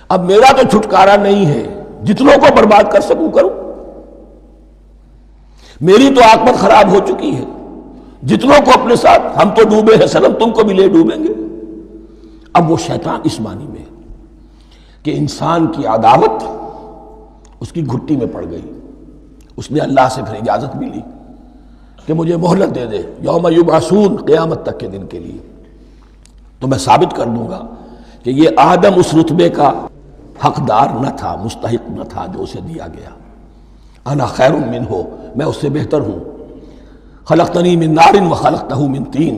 اب میرا تو چھٹکارا نہیں ہے، جتنوں کو برباد کر سکوں کروں، میری تو عاقبت خراب ہو چکی ہے، جتنوں کو اپنے ساتھ، ہم تو ڈوبے ہیں سنم، تم کو بھی لے ڈوبیں گے۔ اب وہ شیطان اس معنی میں کہ انسان کی عداوت اس کی گھٹی میں پڑ گئی، اس نے اللہ سے پھر اجازت بھی لی کہ مجھے مہلت دے دے، یوم یبعثون، قیامت تک کے دن کے لیے، تو میں ثابت کر دوں گا کہ یہ آدم اس رتبے کا حقدار نہ تھا، مستحق نہ تھا جو اسے دیا گیا۔ انا خیر منہ، میں اس سے بہتر ہوں۔ خلقتنی من نار وخلقتہ من طین،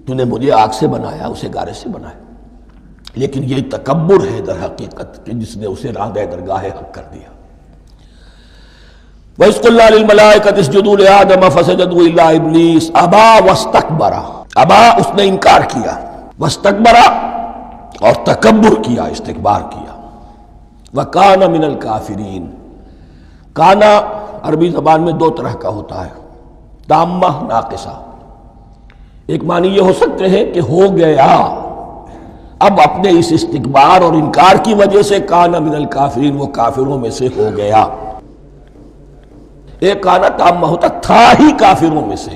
تو نے مجھے آگ سے بنایا، اسے گارے سے بنایا۔ لیکن یہ تکبر ہے در حقیقت کہ جس نے اسے راندہ درگاہ حق کر دیا۔ وَإِذْ قُلْنَا لِلْمَلَائِكَةِ اسْجُدُوا لِآدَمَ فَسَجَدُوا إِلَّا إِبْلِيسَ أَبَىٰ وَاسْتَكْبَرَ، ابا اس نے انکار کیا، واستکبر اور تکبر کیا، استکبار کیا، وَكَانَ مِنَ الْكَافِرِينَ۔ کانا عربی زبان میں 2 طرح کا ہوتا ہے، تامہ، ناقصہ۔ ایک معنی یہ ہو سکتے ہیں کہ ہو گیا، اب اپنے اس استکبار اور انکار کی وجہ سے کانا من الکافرین، وہ کافروں میں سے ہو گیا۔ ایک کانا تامہ ہوتا تھا ہی کافروں میں سے،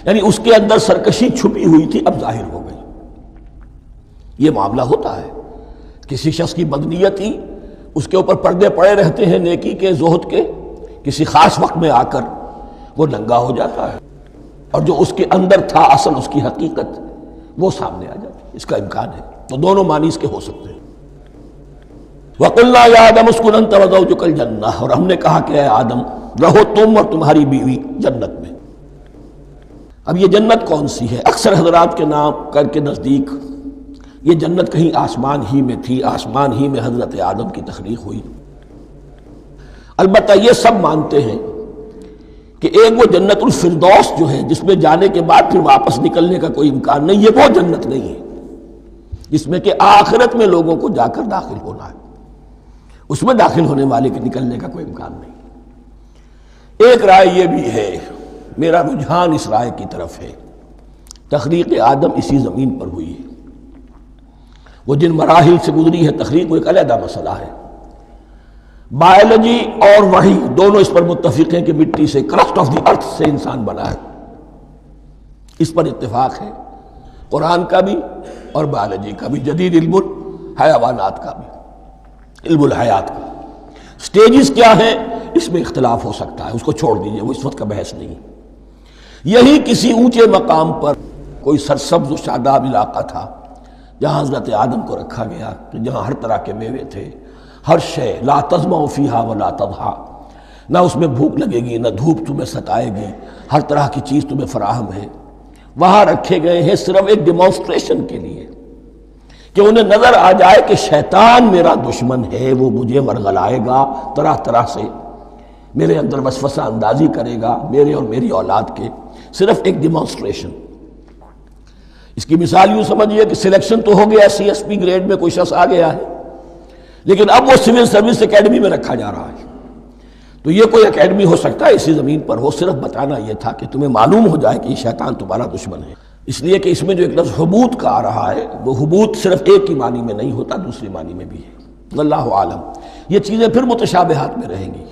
یعنی اس کے اندر سرکشی چھپی ہوئی تھی، اب ظاہر ہو گئی۔ یہ معاملہ ہوتا ہے، کسی شخص کی بدنیتی اس کے اوپر پردے پڑے رہتے ہیں، نیکی کے، زہد کے، کسی خاص وقت میں آ کر وہ ننگا ہو جاتا ہے، اور جو اس کے اندر تھا اصل، اس کی حقیقت، وہ سامنے آ جاتی ہے۔ اس کا امکان ہے، تو دونوں معنی اس کے ہو سکتے ہیں۔ وَقُلْنَا يَا آدَمُ اسْكُنْ أَنْتَ وَزَوْجُكَ الْجَنَّةَ، اور ہم نے کہا کہ اے آدم رہو تم اور تمہاری بیوی جنت میں۔ اب یہ جنت کون سی ہے؟ اکثر حضرات کے نام کر کے نزدیک یہ جنت کہیں آسمان ہی میں تھی، آسمان ہی میں حضرت آدم کی تخلیق ہوئی۔ البتہ یہ سب مانتے ہیں کہ ایک وہ جنت الفردوس جو ہے جس میں جانے کے بعد پھر واپس نکلنے کا کوئی امکان نہیں، یہ وہ جنت نہیں ہے جس میں کہ آخرت میں لوگوں کو جا کر داخل ہونا ہے، اس میں داخل ہونے والے کے نکلنے کا کوئی امکان نہیں۔ ایک رائے یہ بھی ہے، میرا رجحان اس رائے کی طرف ہے، تخلیق آدم اسی زمین پر ہوئی ہے۔ وہ جن مراحل سے گزری ہے تخلیق وہ ایک علیحدہ مسئلہ ہے۔ بایولوجی اور وحی دونوں اس پر متفق ہیں کہ مٹی سے، کرسٹ آف دی ارتھ سے انسان بنا ہے، اس پر اتفاق ہے، قرآن کا بھی اور بایولوجی کا بھی، جدید علم الحیوانات کا بھی، علم الحیات کا۔ سٹیجز کیا ہیں اس میں اختلاف ہو سکتا ہے، اس کو چھوڑ دیجئے، وہ اس وقت کا بحث نہیں۔ یہی کسی اونچے مقام پر کوئی سرسبز و شاداب علاقہ تھا جہاں حضرت آدم کو رکھا گیا، کہ جہاں ہر طرح کے میوے تھے، ہر شے، لا تظمأ فیہا ولا تضحیٰ، نہ اس میں بھوک لگے گی نہ دھوپ تمہیں ستائے گی، ہر طرح کی چیز تمہیں فراہم ہے۔ وہاں رکھے گئے ہیں صرف ایک ڈیمانسٹریشن کے لیے کہ انہیں نظر آ جائے کہ شیطان میرا دشمن ہے، وہ مجھے ورغلائے گا، طرح طرح سے میرے اندر وسوسہ اندازی کرے گا، میرے اور میری اولاد کے، صرف ایک ڈیمانسٹریشن۔ اس کی مثال یوں سمجھیے کہ سلیکشن تو ہو گیا، سی ایس پی گریڈ میں کوئی شخص آ گیا ہے، لیکن اب وہ سول سروس اکیڈمی میں رکھا جا رہا ہے۔ تو یہ کوئی اکیڈمی ہو سکتا ہے اسی زمین پر ہو، صرف بتانا یہ تھا کہ تمہیں معلوم ہو جائے کہ یہ شیطان تمہارا دشمن ہے۔ اس لیے کہ اس میں جو ایک لفظ حبوط کا آ رہا ہے، وہ حبوط صرف ایک ہی معنی میں نہیں ہوتا، دوسری معنی میں بھی ہے۔ اللہ عالم، یہ چیزیں پھر متشابہات میں رہیں گی،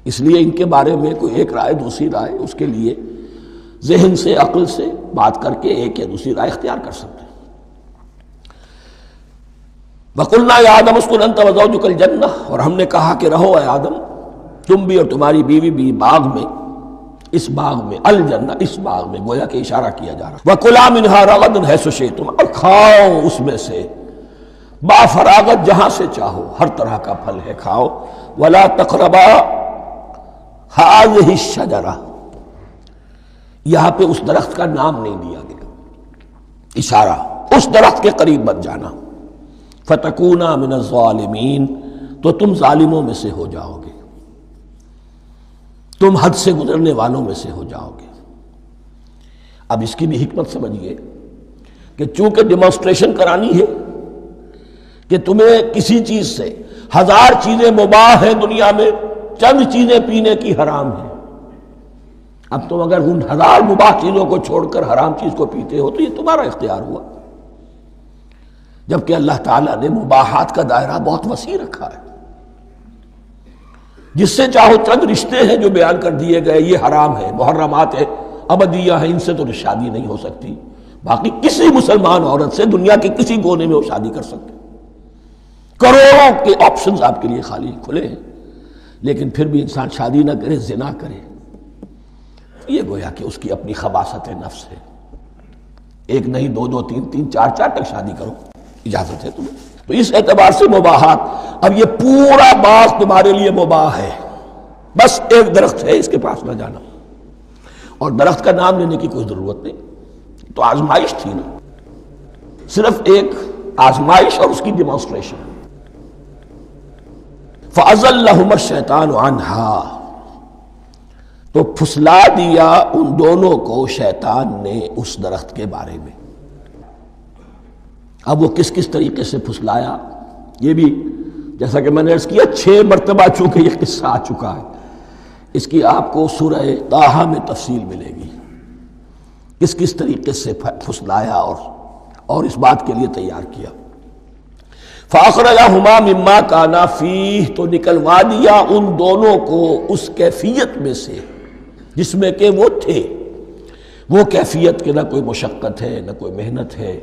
اس لیے ان کے بارے میں کوئی ایک رائے دوسری رائے، اس کے لیے ذہن سے، عقل سے بات کر کے ایک یا دوسری رائے اختیار کر سکتے ہیں۔ وَقُلْنَا يَا آدَمُ اسْكُنْ أَنْتَ وَزَوْجُكَ الْجَنَّةَ، اور ہم نے کہا کہ رہو اے آدم تم بھی اور تمہاری بیوی بھی باغ میں، اس باغ میں، الجنہ اس باغ میں، گویا کہ اشارہ کیا جا رہا ہے۔ وَكُلَا مِنْهَا رَغَدًا حَيْثُ شِئْتُمْ، اور کھاؤ اس میں سے با فراغت جہاں سے چاہو، ہر طرح کا پھل ہے کھاؤ۔ وَلَا تَقْرَبَا هَٰذِهِ الشَّجَرَةَ، یہاں پہ اس درخت کا نام نہیں دیا گیا، اشارہ اس درخت کے قریب مت جانا۔ فَتَكُونَا مِنَ الظَّالِمِينَ، تو تم ظالموں میں سے ہو جاؤ گے، تم حد سے گزرنے والوں میں سے ہو جاؤ گے۔ اب اس کی بھی حکمت سمجھیے کہ چونکہ ڈیمانسٹریشن کرانی ہے کہ تمہیں کسی چیز سے، ہزار چیزیں مباح ہیں دنیا میں، چند چیزیں پینے کی حرام ہیں، اب تم اگر ان ہزار مباح چیزوں کو چھوڑ کر حرام چیز کو پیتے ہو تو یہ تمہارا اختیار ہوا، جبکہ اللہ تعالیٰ نے مباحات کا دائرہ بہت وسیع رکھا ہے۔ جس سے چاہو چند رشتے ہیں جو بیان کر دیے گئے، یہ حرام ہے، محرمات ہے، ابدیہ ہے، ان سے تو شادی نہیں ہو سکتی، باقی کسی مسلمان عورت سے دنیا کے کسی کونے میں وہ شادی کر سکتے، کروڑوں کے آپشنز آپ کے لیے خالی کھلے ہیں، لیکن پھر بھی انسان شادی نہ کرے، زنا کرے، یہ گویا کہ اس کی اپنی خباثت نفس ہے۔ ایک نہیں، دو دو، تین تین، چار چار تک شادی کرو، اجازت ہے تمہیں۔ تو اس اعتبار سے مباحات، اب یہ پورا باغ تمہارے لیے مباح ہے، بس ایک درخت ہے اس کے پاس نہ جانا، اور درخت کا نام لینے کی کوئی ضرورت نہیں، تو آزمائش تھی نا، صرف ایک آزمائش اور اس کی ڈیمانسٹریشن۔ فَأَزَلَّهُمَا الشَّيْطَانُ عَنْهَا، تو پھسلا دیا ان دونوں کو شیطان نے اس درخت کے بارے میں۔ اب وہ کس کس طریقے سے پھسلایا، یہ بھی جیسا کہ میں نے عرض کیا 6 مرتبہ چونکہ یہ قصہ آ چکا ہے، اس کی آپ کو سورہ طٰہٰ میں تفصیل ملے گی، کس کس طریقے سے پھسلایا اور اس بات کے لیے تیار کیا۔ فَأَخْرَجَهُمَا مِمَّا كَانَا فِيهِ، تو نکلوا دیا ان دونوں کو اس کیفیت میں سے جس میں کہ وہ تھے، وہ کیفیت کہ نہ کوئی مشقت ہے نہ کوئی محنت ہے،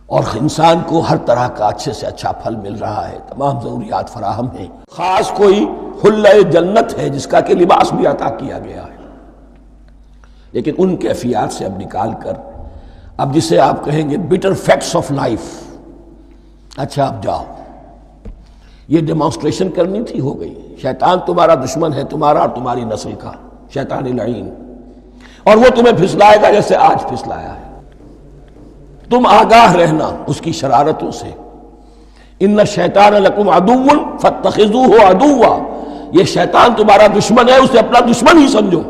اور انسان کو ہر طرح کا اچھے سے اچھا پھل مل رہا ہے، تمام ضروریات فراہم ہیں، خاص کوئی حلہ جنت ہے جس کا کہ لباس بھی عطا کیا گیا ہے، لیکن ان کیفیات سے اب نکال کر، اب جسے آپ کہیں گے bitter facts of life، اچھا اب جاؤ یہ ڈیمانسٹریشن کرنی تھی، ہو گئی۔ شیطان تمہارا دشمن ہے، تمہارا اور تمہاری نسل کا، شیطان لعین، اور وہ تمہیں پھسلائے گا جیسے آج پھسلایا ہے۔ تم آگاہ رہنا اس کی شرارتوں سے۔ ان الشیطان لکم عدو فاتخذوہ عدوا، یہ شیطان تمہارا دشمن ہے، اسے اپنا دشمن ہی سمجھو۔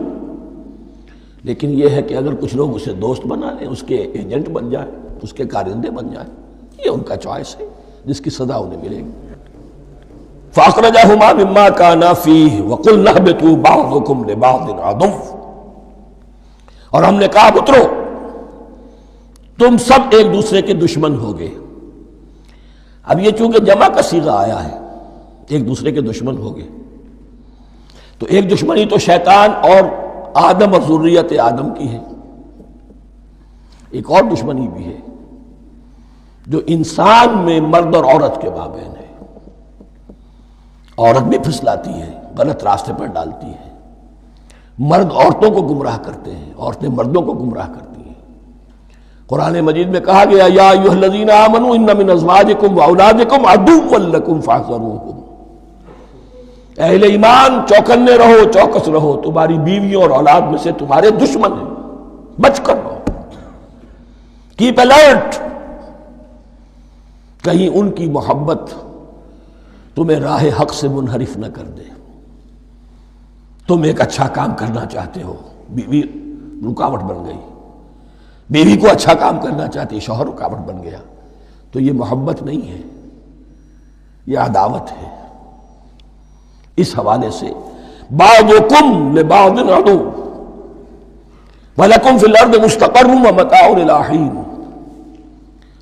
لیکن یہ ہے کہ اگر کچھ لوگ اسے دوست بنا لیں، اس کے ایجنٹ بن جائیں، اس کے کارندے بن جائیں، یہ ان کا چوائس ہے جس کی سزا انہیں ملے گی۔ فَأَخْرَجَهُمَا مِمَّا كَانَا فِيهِ وَقُلْنَا اهْبِطُوا بَعْضُكُمْ لِبَعْضٍ عَدُوٌّ، اور ہم نے کہا اترو، تم سب ایک دوسرے کے دشمن ہو گئے۔ اب یہ چونکہ جمع کا صیغہ آیا ہے، ایک دوسرے کے دشمن ہو گئے، تو ایک دشمنی تو شیطان اور آدم اور ذریت آدم کی ہے، ایک اور دشمنی بھی ہے جو انسان میں مرد اور عورت کے مابین ہے۔ عورت بھی پھسلاتی ہے، غلط راستے پر ڈالتی ہے، مرد عورتوں کو گمراہ کرتے ہیں، عورتیں مردوں کو گمراہ کرتی ہیں۔ قرآن مجید میں کہا گیا یا ایھا الذین آمنوا ان من ازواجکم واولادکم عدوا لکم فاحذروہم، اہل ایمان چوکنے رہو، چوکس رہو، تمہاری بیویوں اور اولاد میں سے تمہارے دشمن ہیں، بچ کر رہو، کیپ الرٹ، کہیں ان کی محبت تمہیں راہ حق سے منحرف نہ کر دے۔ تم ایک اچھا کام کرنا چاہتے ہو، بیوی رکاوٹ بن گئی، بیوی کو اچھا کام کرنا چاہتی، شوہر رکاوٹ بن گیا، تو یہ محبت نہیں ہے، یہ عداوت ہے۔ اس حوالے سے بعضکم لبعض عدو وَلَكُمْ فِي الْأَرْضِ مُسْتَقَرٌّ وَمَتَاعٌ إِلَىٰ حِينٍ،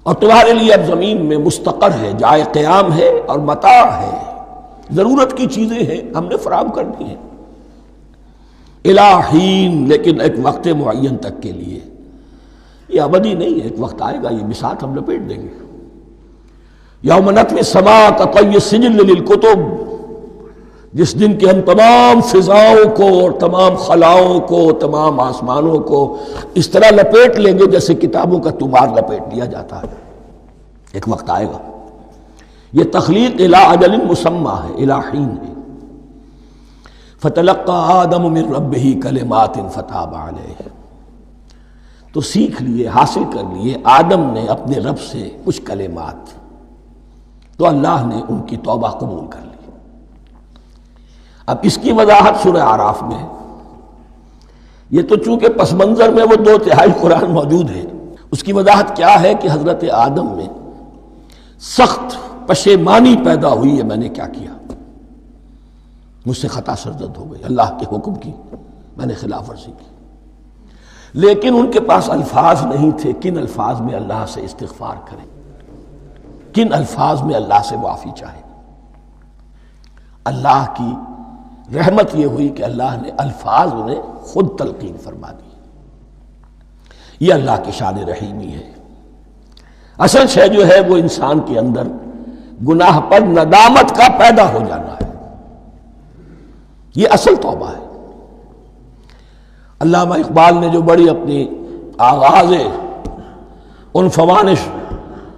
اور تمہارے لیے اب زمین میں مستقر ہے، جائے قیام ہے اور متاع ہے، ضرورت کی چیزیں ہیں ہم نے فراہم کر دی ہیں، إِلَىٰ حِينٍ، لیکن ایک وقت معین تک کے لیے، یہ ابدی نہیں ہے، ایک وقت آئے گا یہ بساط ہم لپیٹ دیں گے۔ یوم نطوی السماء کطی السجل للکتب، جس دن کہ ہم تمام فضاؤں کو اور تمام خلاؤں کو، تمام آسمانوں کو اس طرح لپیٹ لیں گے جیسے کتابوں کا تمار لپیٹ لیا جاتا ہے۔ ایک وقت آئے گا، یہ تخلیق الی اجل مسمى ہے، الی حین ہے۔ فتلقى آدم من ربہ کلمات فتاب علیہ، تو سیکھ لیے، حاصل کر لیے آدم نے اپنے رب سے کچھ کلمات، تو اللہ نے ان کی توبہ قبول کر لی۔ اب اس کی وضاحت سورہ اعراف میں ہے، یہ تو چونکہ پس منظر میں وہ 2/3 قرآن موجود ہے، اس کی وضاحت کیا ہے کہ حضرت آدم میں سخت پشیمانی پیدا ہوئی ہے، میں نے کیا کیا، مجھ سے خطا سرزد ہو گئی، اللہ کے حکم کی میں نے خلاف ورزی کی، لیکن ان کے پاس الفاظ نہیں تھے کن الفاظ میں اللہ سے استغفار کریں، کن الفاظ میں اللہ سے معافی چاہیں۔ اللہ کی رحمت یہ ہوئی کہ اللہ نے الفاظ انہیں خود تلقین فرما دی، یہ اللہ کی شان رحیمی ہے۔ اصل شے جو ہے وہ انسان کے اندر گناہ پر ندامت کا پیدا ہو جانا ہے، یہ اصل توبہ ہے۔ علامہ اقبال نے جو بڑی اپنی آغاز عنفوان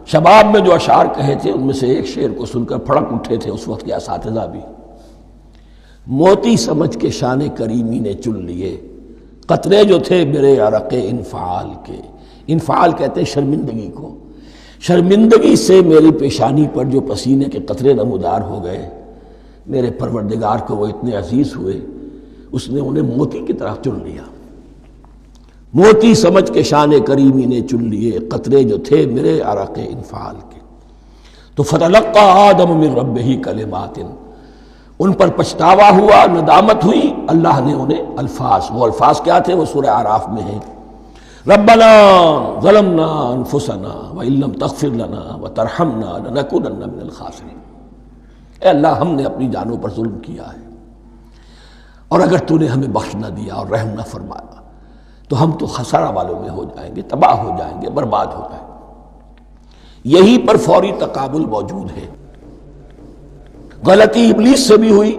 شباب میں جو اشعار کہے تھے، ان میں سے ایک شعر کو سن کر پھڑک اٹھے تھے اس وقت کے اساتذہ بھی، موتی سمجھ کے شان کریمی نے چن لیے قطرے جو تھے میرے عرق انفعال کے، انفعال کہتے ہیں شرمندگی کو، شرمندگی سے میری پیشانی پر جو پسینے کے قطرے نمودار ہو گئے، میرے پروردگار کو وہ اتنے عزیز ہوئے، اس نے انہیں موتی کی طرح چن لیا۔ موتی سمجھ کے شان کریمی نے چن لیے قطرے جو تھے میرے عرق انفعال کے، تو فتلقى آدم من ربہ کلمات، ان پر پچھتاوا ہوا، ندامت ہوئی، اللہ نے انہیں الفاظ، وہ الفاظ کیا تھے وہ سورہ اعراف میں ہیں، ربنا ظلمنا انفسنا وان لم تغفر لنا وترحمنا لنکونن من الخاسرین، اے اللہ ہم نے اپنی جانوں پر ظلم کیا ہے، اور اگر تو نے ہمیں بخش نہ دیا اور رحم نہ فرمایا تو ہم تو خسارہ والوں میں ہو جائیں گے، تباہ ہو جائیں گے، برباد ہو جائیں گے۔ یہی پر فوری تقابل موجود ہے۔ غلطی ابلیس سے بھی ہوئی،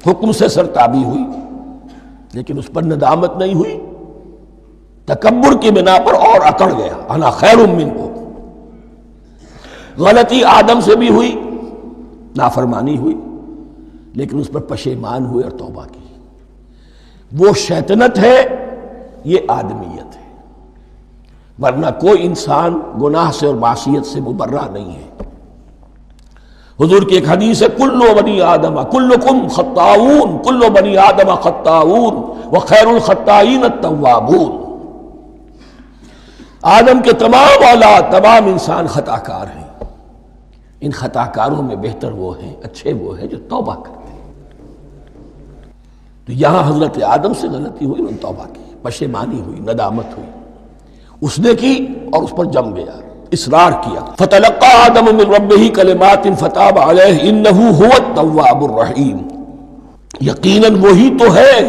حکم سے سرتابی ہوئی، لیکن اس پر ندامت نہیں ہوئی، تکبر کی بنا پر اور اکڑ گیا، انا خیر منہ۔ غلطی آدم سے بھی ہوئی، نافرمانی ہوئی، لیکن اس پر پشیمان ہوئے اور توبہ کی۔ وہ شیطنت ہے، یہ آدمیت ہے، ورنہ کوئی انسان گناہ سے اور معصیت سے مبرہ نہیں ہے۔ حضور کی ایک حدیث ہے، کل بنی آدم کلکم خطاؤون، کل بنی آدم خطاؤون وخیر الخطائین التوابون۔ آدم کے تمام اولاد، تمام انسان خطا کار ہیں، ان خطا کاروں میں بہتر وہ ہیں، اچھے وہ ہیں جو توبہ کرتے ہیں۔ تو یہاں حضرت آدم سے غلطی ہوئی، انہوں نے توبہ کی، پشیمانی ہوئی، ندامت ہوئی، اس نے کی اور اس پر جم گیا، اصرار کیا۔ فتلقى آدم من ربه کلمات فتاب علیہ انہ هو التواب الرحیم۔ یقیناً وہی تو ہے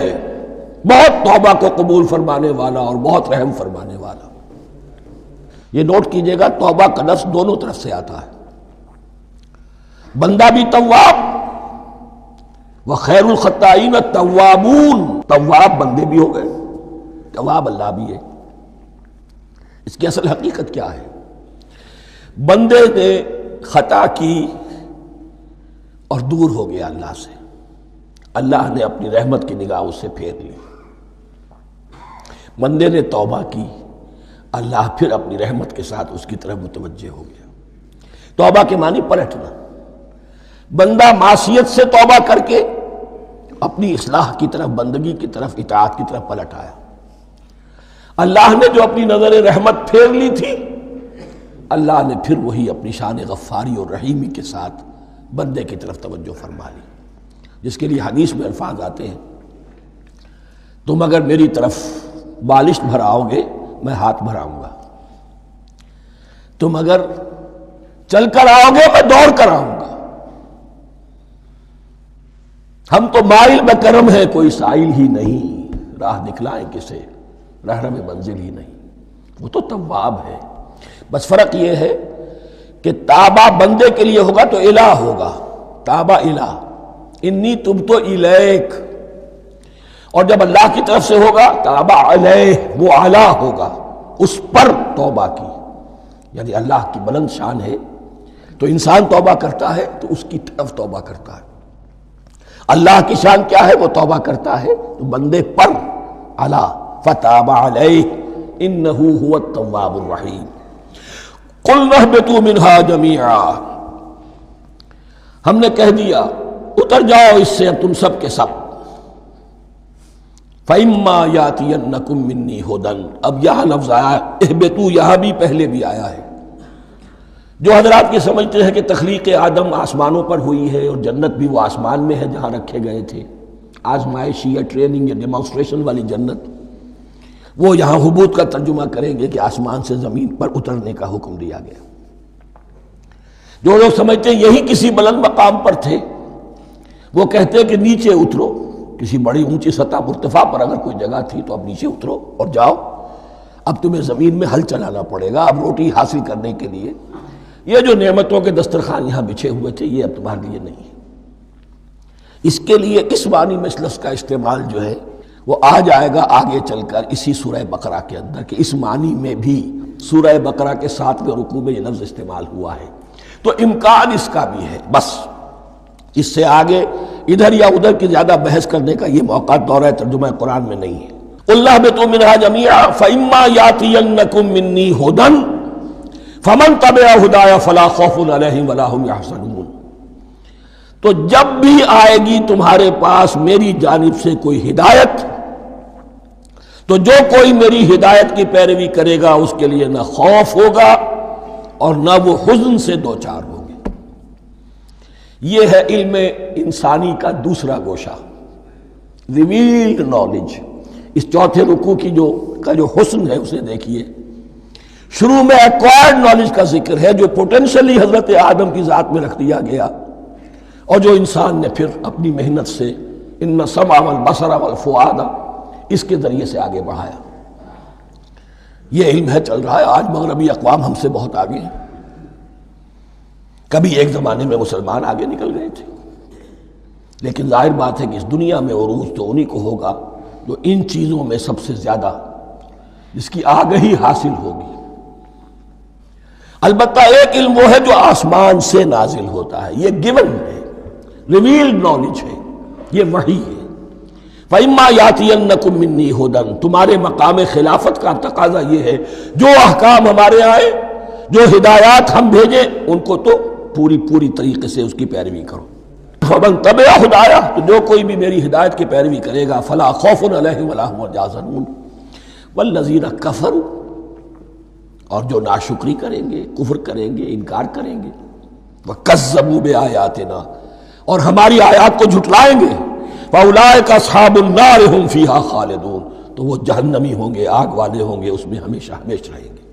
بہت توبہ کو قبول فرمانے والا اور بہت رحم فرمانے والا۔ یہ نوٹ کیجئے گا، توبہ کا لفظ دونوں طرف سے آتا ہے، بندہ بھی تواب وخیر الخطائین التوابون، تواب بندے بھی ہو گئے، تواب اللہ بھی ہے۔ اس کی اصل حقیقت کیا ہے؟ بندے نے خطا کی اور دور ہو گیا اللہ سے، اللہ نے اپنی رحمت کی نگاہ اس سے پھیر لی۔ بندے نے توبہ کی، اللہ پھر اپنی رحمت کے ساتھ اس کی طرف متوجہ ہو گیا۔ توبہ کے معنی پلٹنا۔ بندہ معصیت سے توبہ کر کے اپنی اصلاح کی طرف، بندگی کی طرف، اطاعت کی طرف پلٹ آیا۔ اللہ نے جو اپنی نظر رحمت پھیر لی تھی، اللہ نے پھر وہی اپنی شان غفاری اور رحیمی کے ساتھ بندے کی طرف توجہ فرما لی، جس کے لیے حدیث میں الفاظ آتے ہیں، تم اگر میری طرف بالشت بھراؤ گے میں ہاتھ بھراؤں گا، تم اگر چل کر آؤ گے میں دوڑ کر آؤں گا، ہم تو مائل بکرم ہے کوئی سائل ہی نہیں، راہ دکھلائیں کسے رہنم منزل ہی نہیں۔ وہ تو تواب ہے، بس فرق یہ ہے کہ تابہ بندے کے لیے ہوگا تو الہ ہوگا، تابہ الہ، انی تبت الیک، اور جب اللہ کی طرف سے ہوگا تابہ علیہ، وہ اعلیٰ ہوگا، اس پر توبہ کی، یعنی اللہ کی بلند شان ہے تو انسان توبہ کرتا ہے تو اس کی طرف توبہ کرتا ہے۔ اللہ کی شان کیا ہے؟ وہ توبہ کرتا ہے تو بندے پر اعلیٰ، فتاب علیہ انہ هو التواب الرحیم۔ قلنا اہبطوا منہا جمیعا، ہم نے کہہ دیا اتر جاؤ اس سے تم سب کے سب۔ فَإِمَّا يَأْتِيَنَّكُم مِّنِّي هُدًى، اب یہاں لفظ آیا اہبطوا، یہاں بھی پہلے بھی آیا ہے۔ جو حضرات یہ سمجھتے ہیں کہ تخلیق آدم آسمانوں پر ہوئی ہے اور جنت بھی وہ آسمان میں ہے جہاں رکھے گئے تھے، آزمائشی یا ٹریننگ یا ڈیمانسٹریشن والی جنت، وہ یہاں حبوط کا ترجمہ کریں گے کہ آسمان سے زمین پر اترنے کا حکم دیا گیا۔ جو لوگ سمجھتے ہیں یہی کسی بلند مقام پر تھے، وہ کہتے ہیں کہ نیچے اترو، کسی بڑی اونچی سطح مرتفع پر اگر کوئی جگہ تھی تو اب نیچے اترو اور جاؤ، اب تمہیں زمین میں ہل چلانا پڑے گا، اب روٹی حاصل کرنے کے لیے یہ جو نعمتوں کے دسترخوان یہاں بچھے ہوئے تھے یہ اب تمہارے لیے نہیں ہے۔ اس کے لیے اس معنی میں اس لفظ کا استعمال جو ہے وہ آ جائے گا آگے چل کر اسی سورہ بقرہ کے اندر، کہ اس معنی میں بھی سورہ بقرہ کے 7ویں رکوع میں یہ لفظ استعمال ہوا ہے، تو امکان اس کا بھی ہے۔ بس اس سے آگے ادھر یا ادھر کی زیادہ بحث کرنے کا یہ موقع دورہ ترجمہ قرآن میں نہیں ہے۔ قُلْ اهْبِطُوا مِنْهَا جَمِيعًا فَإِمَّا يَأْتِيَنَّكُم مِّنِّي هُدًى فَمَن تَبِعَ هُدَايَ فَلَا خَوْفٌ عَلَيْهِمْ وَلَا هُمْ يَحْزَنُونَ، تو جب بھی آئے گی تمہارے پاس میری جانب سے کوئی ہدایت، تو جو کوئی میری ہدایت کی پیروی کرے گا اس کے لیے نہ خوف ہوگا اور نہ وہ حزن سے دوچار ہوگے۔ یہ ہے علم انسانی کا دوسرا گوشہ، ریویلڈ نالج۔ اس چوتھے رکوع کی جو حسن ہے اسے دیکھیے، شروع میں ایکوائرڈ نالج کا ذکر ہے جو پوٹینشلی حضرت آدم کی ذات میں رکھ دیا گیا، اور جو انسان نے پھر اپنی محنت سے ان السمع والبصر والفؤاد اس کے ذریعے سے آگے بڑھایا۔ یہ علم ہے چل رہا ہے، آج مغربی اقوام ہم سے بہت آگے ہیں، کبھی ایک زمانے میں مسلمان آگے نکل گئے تھے، لیکن ظاہر بات ہے کہ اس دنیا میں عروج تو انہی کو ہوگا جو ان چیزوں میں سب سے زیادہ جس کی آگہی حاصل ہوگی۔ البتہ ایک علم وہ ہے جو آسمان سے نازل ہوتا ہے، یہ گیون ہے، ریویلڈ نالج ہے، یہ وحی ہے۔ فَإِمَّا يَأْتِيَنَّكُم مِّنِّي هُدًى، تمہارے مقام خلافت کا تقاضا یہ ہے جو احکام ہمارے آئے، جو ہدایات ہم بھیجیں، ان کو تو پوری طریقے سے اس کی پیروی کرو۔ فَمَن تَبِعَ ہدایا، تو جو کوئی بھی میری ہدایت کی پیروی کرے گا، فَلَا خَوْفٌ عَلَيْهِمْ وَلَا هُمْ يَحْزَنُونَ وَالَّذِينَ كَفَرُوا، اور جو ناشکری کریں گے، کفر کریں گے، انکار کریں گے، وَكَذَّبُوا بِآيَاتِنَا، اور ہماری آیات کو جھٹلائیں گے، فَأُولَٰئِكَ أَصْحَابُ النَّارِ هُمْ فِيهَا خَالِدُونَ، تو وہ جہنمی ہوں گے، آگ والے ہوں گے، اس میں ہمیشہ ہمیشہ رہیں گے۔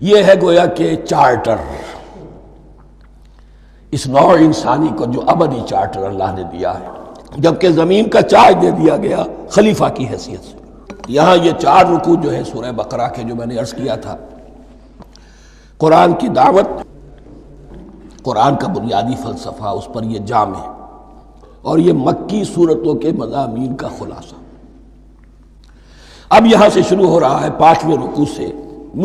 یہ ہے گویا کہ چارٹر، اس نوع انسانی کو جو ابدی چارٹر اللہ نے دیا ہے، جبکہ زمین کا چارج دے دیا گیا خلیفہ کی حیثیت سے۔ یہاں یہ 4 رکوع جو ہے سورہ بقرہ کے، جو میں نے عرض کیا تھا، قرآن کی دعوت، قرآن کا بنیادی فلسفہ، اس پر یہ جام ہے، اور یہ مکی صورتوں کے مضامین کا خلاصہ۔ اب یہاں سے شروع ہو رہا ہے 5ویں رکوع سے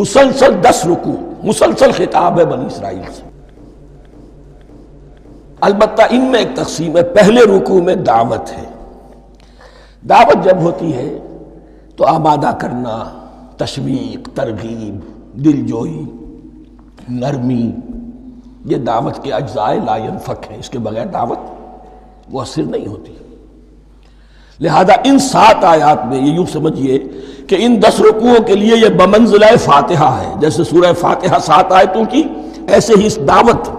مسلسل 10 رکوع، مسلسل خطاب ہے بنی اسرائیل سے۔ البتہ ان میں ایک تقسیم ہے، پہلے رکوع میں دعوت ہے۔ دعوت جب ہوتی ہے تو آمادہ کرنا، تشویق، ترغیب، دل جوئی، نرمی، یہ دعوت کے اجزاء لا ينفک ہیں، اس کے بغیر دعوت مؤثر نہیں ہوتی۔ لہذا ان 7 آیات میں یہ یوں سمجھیے کہ ان 10 رکوعوں کے لیے یہ بمنزلہ فاتحہ ہے، جیسے سورہ فاتحہ 7 آیتوں کی، ایسے ہی اس دعوت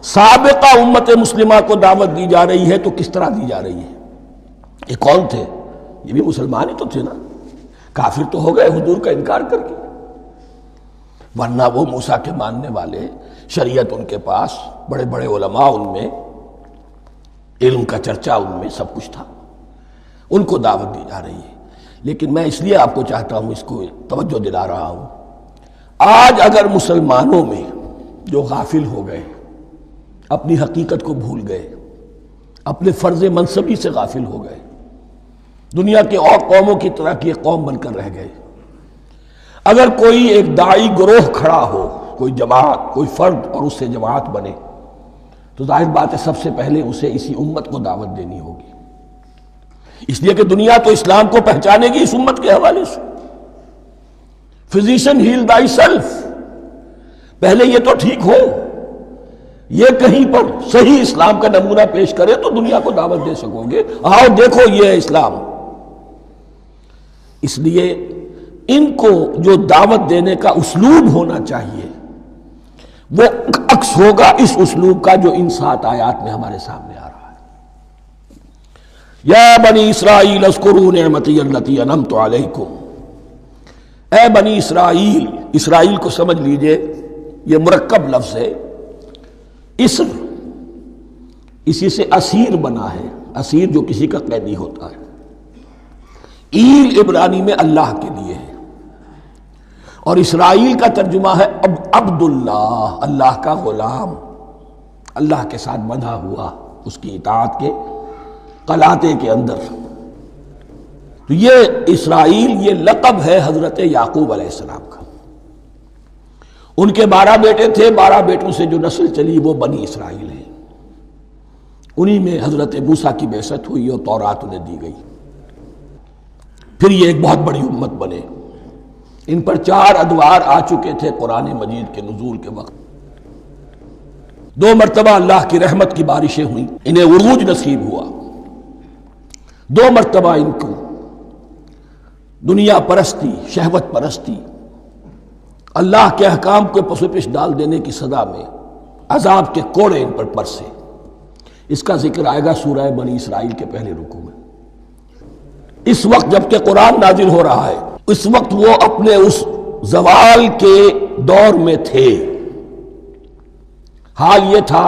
سابقہ امت مسلمہ کو دعوت دی جا رہی ہے، تو کس طرح دی جا رہی ہے؟ یہ کون تھے؟ یہ بھی مسلمان ہی تو تھے نا، کافر تو ہو گئے حضور کا انکار کر کے، ورنہ وہ موسیٰ کے ماننے والے، شریعت ان کے پاس، بڑے بڑے علماء ان میں، علم کا چرچا ان میں، سب کچھ تھا، ان کو دعوت دی جا رہی ہے۔ لیکن میں اس لیے آپ کو چاہتا ہوں، اس کو توجہ دلا رہا ہوں، آج اگر مسلمانوں میں جو غافل ہو گئے، اپنی حقیقت کو بھول گئے، اپنے فرض منصبی سے غافل ہو گئے، دنیا کے اور قوموں کی طرح کی ایک قوم بن کر رہ گئے، اگر کوئی ایک داعی گروہ کھڑا ہو، کوئی جماعت، کوئی فرد، اور اس سے جماعت بنے، تو ظاہر بات ہے سب سے پہلے اسے اسی امت کو دعوت دینی ہوگی، اس لیے کہ دنیا تو اسلام کو پہچانے گی اس امت کے حوالے سے۔ فزیشن ہیل بائی سیلف، پہلے یہ تو ٹھیک ہو، یہ کہیں پر صحیح اسلام کا نمونہ پیش کرے تو دنیا کو دعوت دے سکو گے، آؤ دیکھو یہ ہے اسلام۔ اس لیے ان کو جو دعوت دینے کا اسلوب ہونا چاہیے وہ عکس ہوگا اس اسلوب کا جو ان 7 آیات میں ہمارے سامنے آ رہا ہے۔ یا بنی اسرائیل اذکروا نعمتی التی انعمت علیکم، اے بنی اسرائیل، اسرائیل کو سمجھ لیجئے یہ مرکب لفظ ہے، اسر اسی سے اسیر بنا ہے، اسیر جو کسی کا قیدی ہوتا ہے، ایل عبرانی میں اللہ کے لیے ہے، اور اسرائیل کا ترجمہ ہے عبداللہ، اللہ کا غلام، اللہ کے ساتھ بندھا ہوا، اس کی اطاعت کے قلاتے کے اندر۔ تو یہ اسرائیل یہ لقب ہے حضرت یعقوب علیہ السلام کا، ان کے 12 بیٹے تھے، 12 بیٹوں سے جو نسل چلی وہ بنی اسرائیل ہے، انہی میں حضرت موسیٰ کی بعثت ہوئی اور تورات انہیں دی گئی، پھر یہ ایک بہت بڑی امت بنے۔ ان پر 4 ادوار آ چکے تھے قرآن مجید کے نزول کے وقت، 2 مرتبہ اللہ کی رحمت کی بارشیں ہوئیں، انہیں عروج نصیب ہوا، 2 مرتبہ ان کو دنیا پرستی، شہوت پرستی، اللہ کے احکام کو پس و پیش ڈال دینے کی سزا میں عذاب کے کوڑے ان پر برسے۔ اس کا ذکر آئے گا سورہ بنی اسرائیل کے پہلے رکوع میں۔ اس وقت جب کہ قرآن نازل ہو رہا ہے، اس وقت وہ اپنے اس زوال کے دور میں تھے۔ حال یہ تھا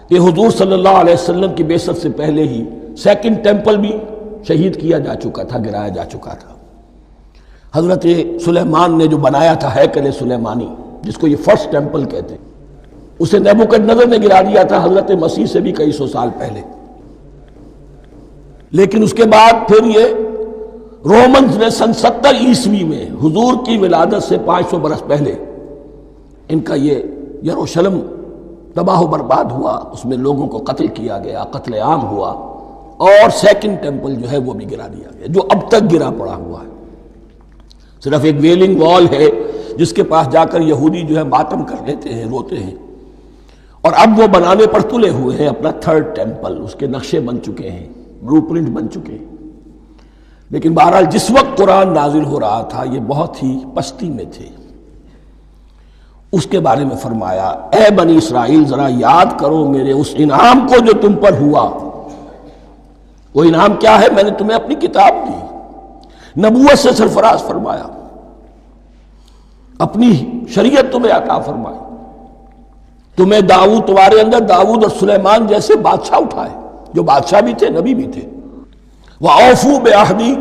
کہ حضور صلی اللہ علیہ وسلم کی بعثت سے پہلے ہی 2nd ٹیمپل بھی شہید کیا جا چکا تھا، گرایا جا چکا تھا۔ حضرت سلیمان نے جو بنایا تھا ہیکل سلیمانی، جس کو یہ 1st ٹیمپل کہتے ہیں، اسے نیبوکدنضر نے گرا دیا تھا حضرت مسیح سے بھی کئی سو سال پہلے۔ لیکن اس کے بعد پھر یہ رومنز نے سن 70 عیسوی میں حضور کی ولادت سے 500 برس پہلے ان کا یہ یروشلم تباہ و برباد ہوا، اس میں لوگوں کو قتل کیا گیا، قتل عام ہوا، اور سیکنڈ ٹیمپل جو ہے وہ بھی گرا دیا گیا، جو اب تک گرا پڑا ہوا ہے۔ صرف ایک ویلنگ وال ہے جس کے پاس جا کر یہودی جو ہے ماتم کر لیتے ہیں، روتے ہیں، اور اب وہ بنانے پر تلے ہوئے ہیں اپنا تھرڈ ٹیمپل، اس کے نقشے بن چکے ہیں، بلو پرنٹ بن چکے ہیں۔ لیکن بہرحال جس وقت قرآن نازل ہو رہا تھا یہ بہت ہی پستی میں تھے۔ اس کے بارے میں فرمایا، اے بنی اسرائیل ذرا یاد کرو میرے اس انعام کو جو تم پر ہوا۔ وہ انعام کیا ہے؟ میں نے تمہیں اپنی کتاب دی، نبوت سے سرفراز فرمایا، اپنی شریعت تمہیں عطا فرمائی، تمہیں داؤد، تمہارے اندر داؤد اور سلیمان جیسے بادشاہ اٹھائے جو بادشاہ بھی تھے، نبی بھی تھے۔ وَأَوْفُوا بِعَهْدِي،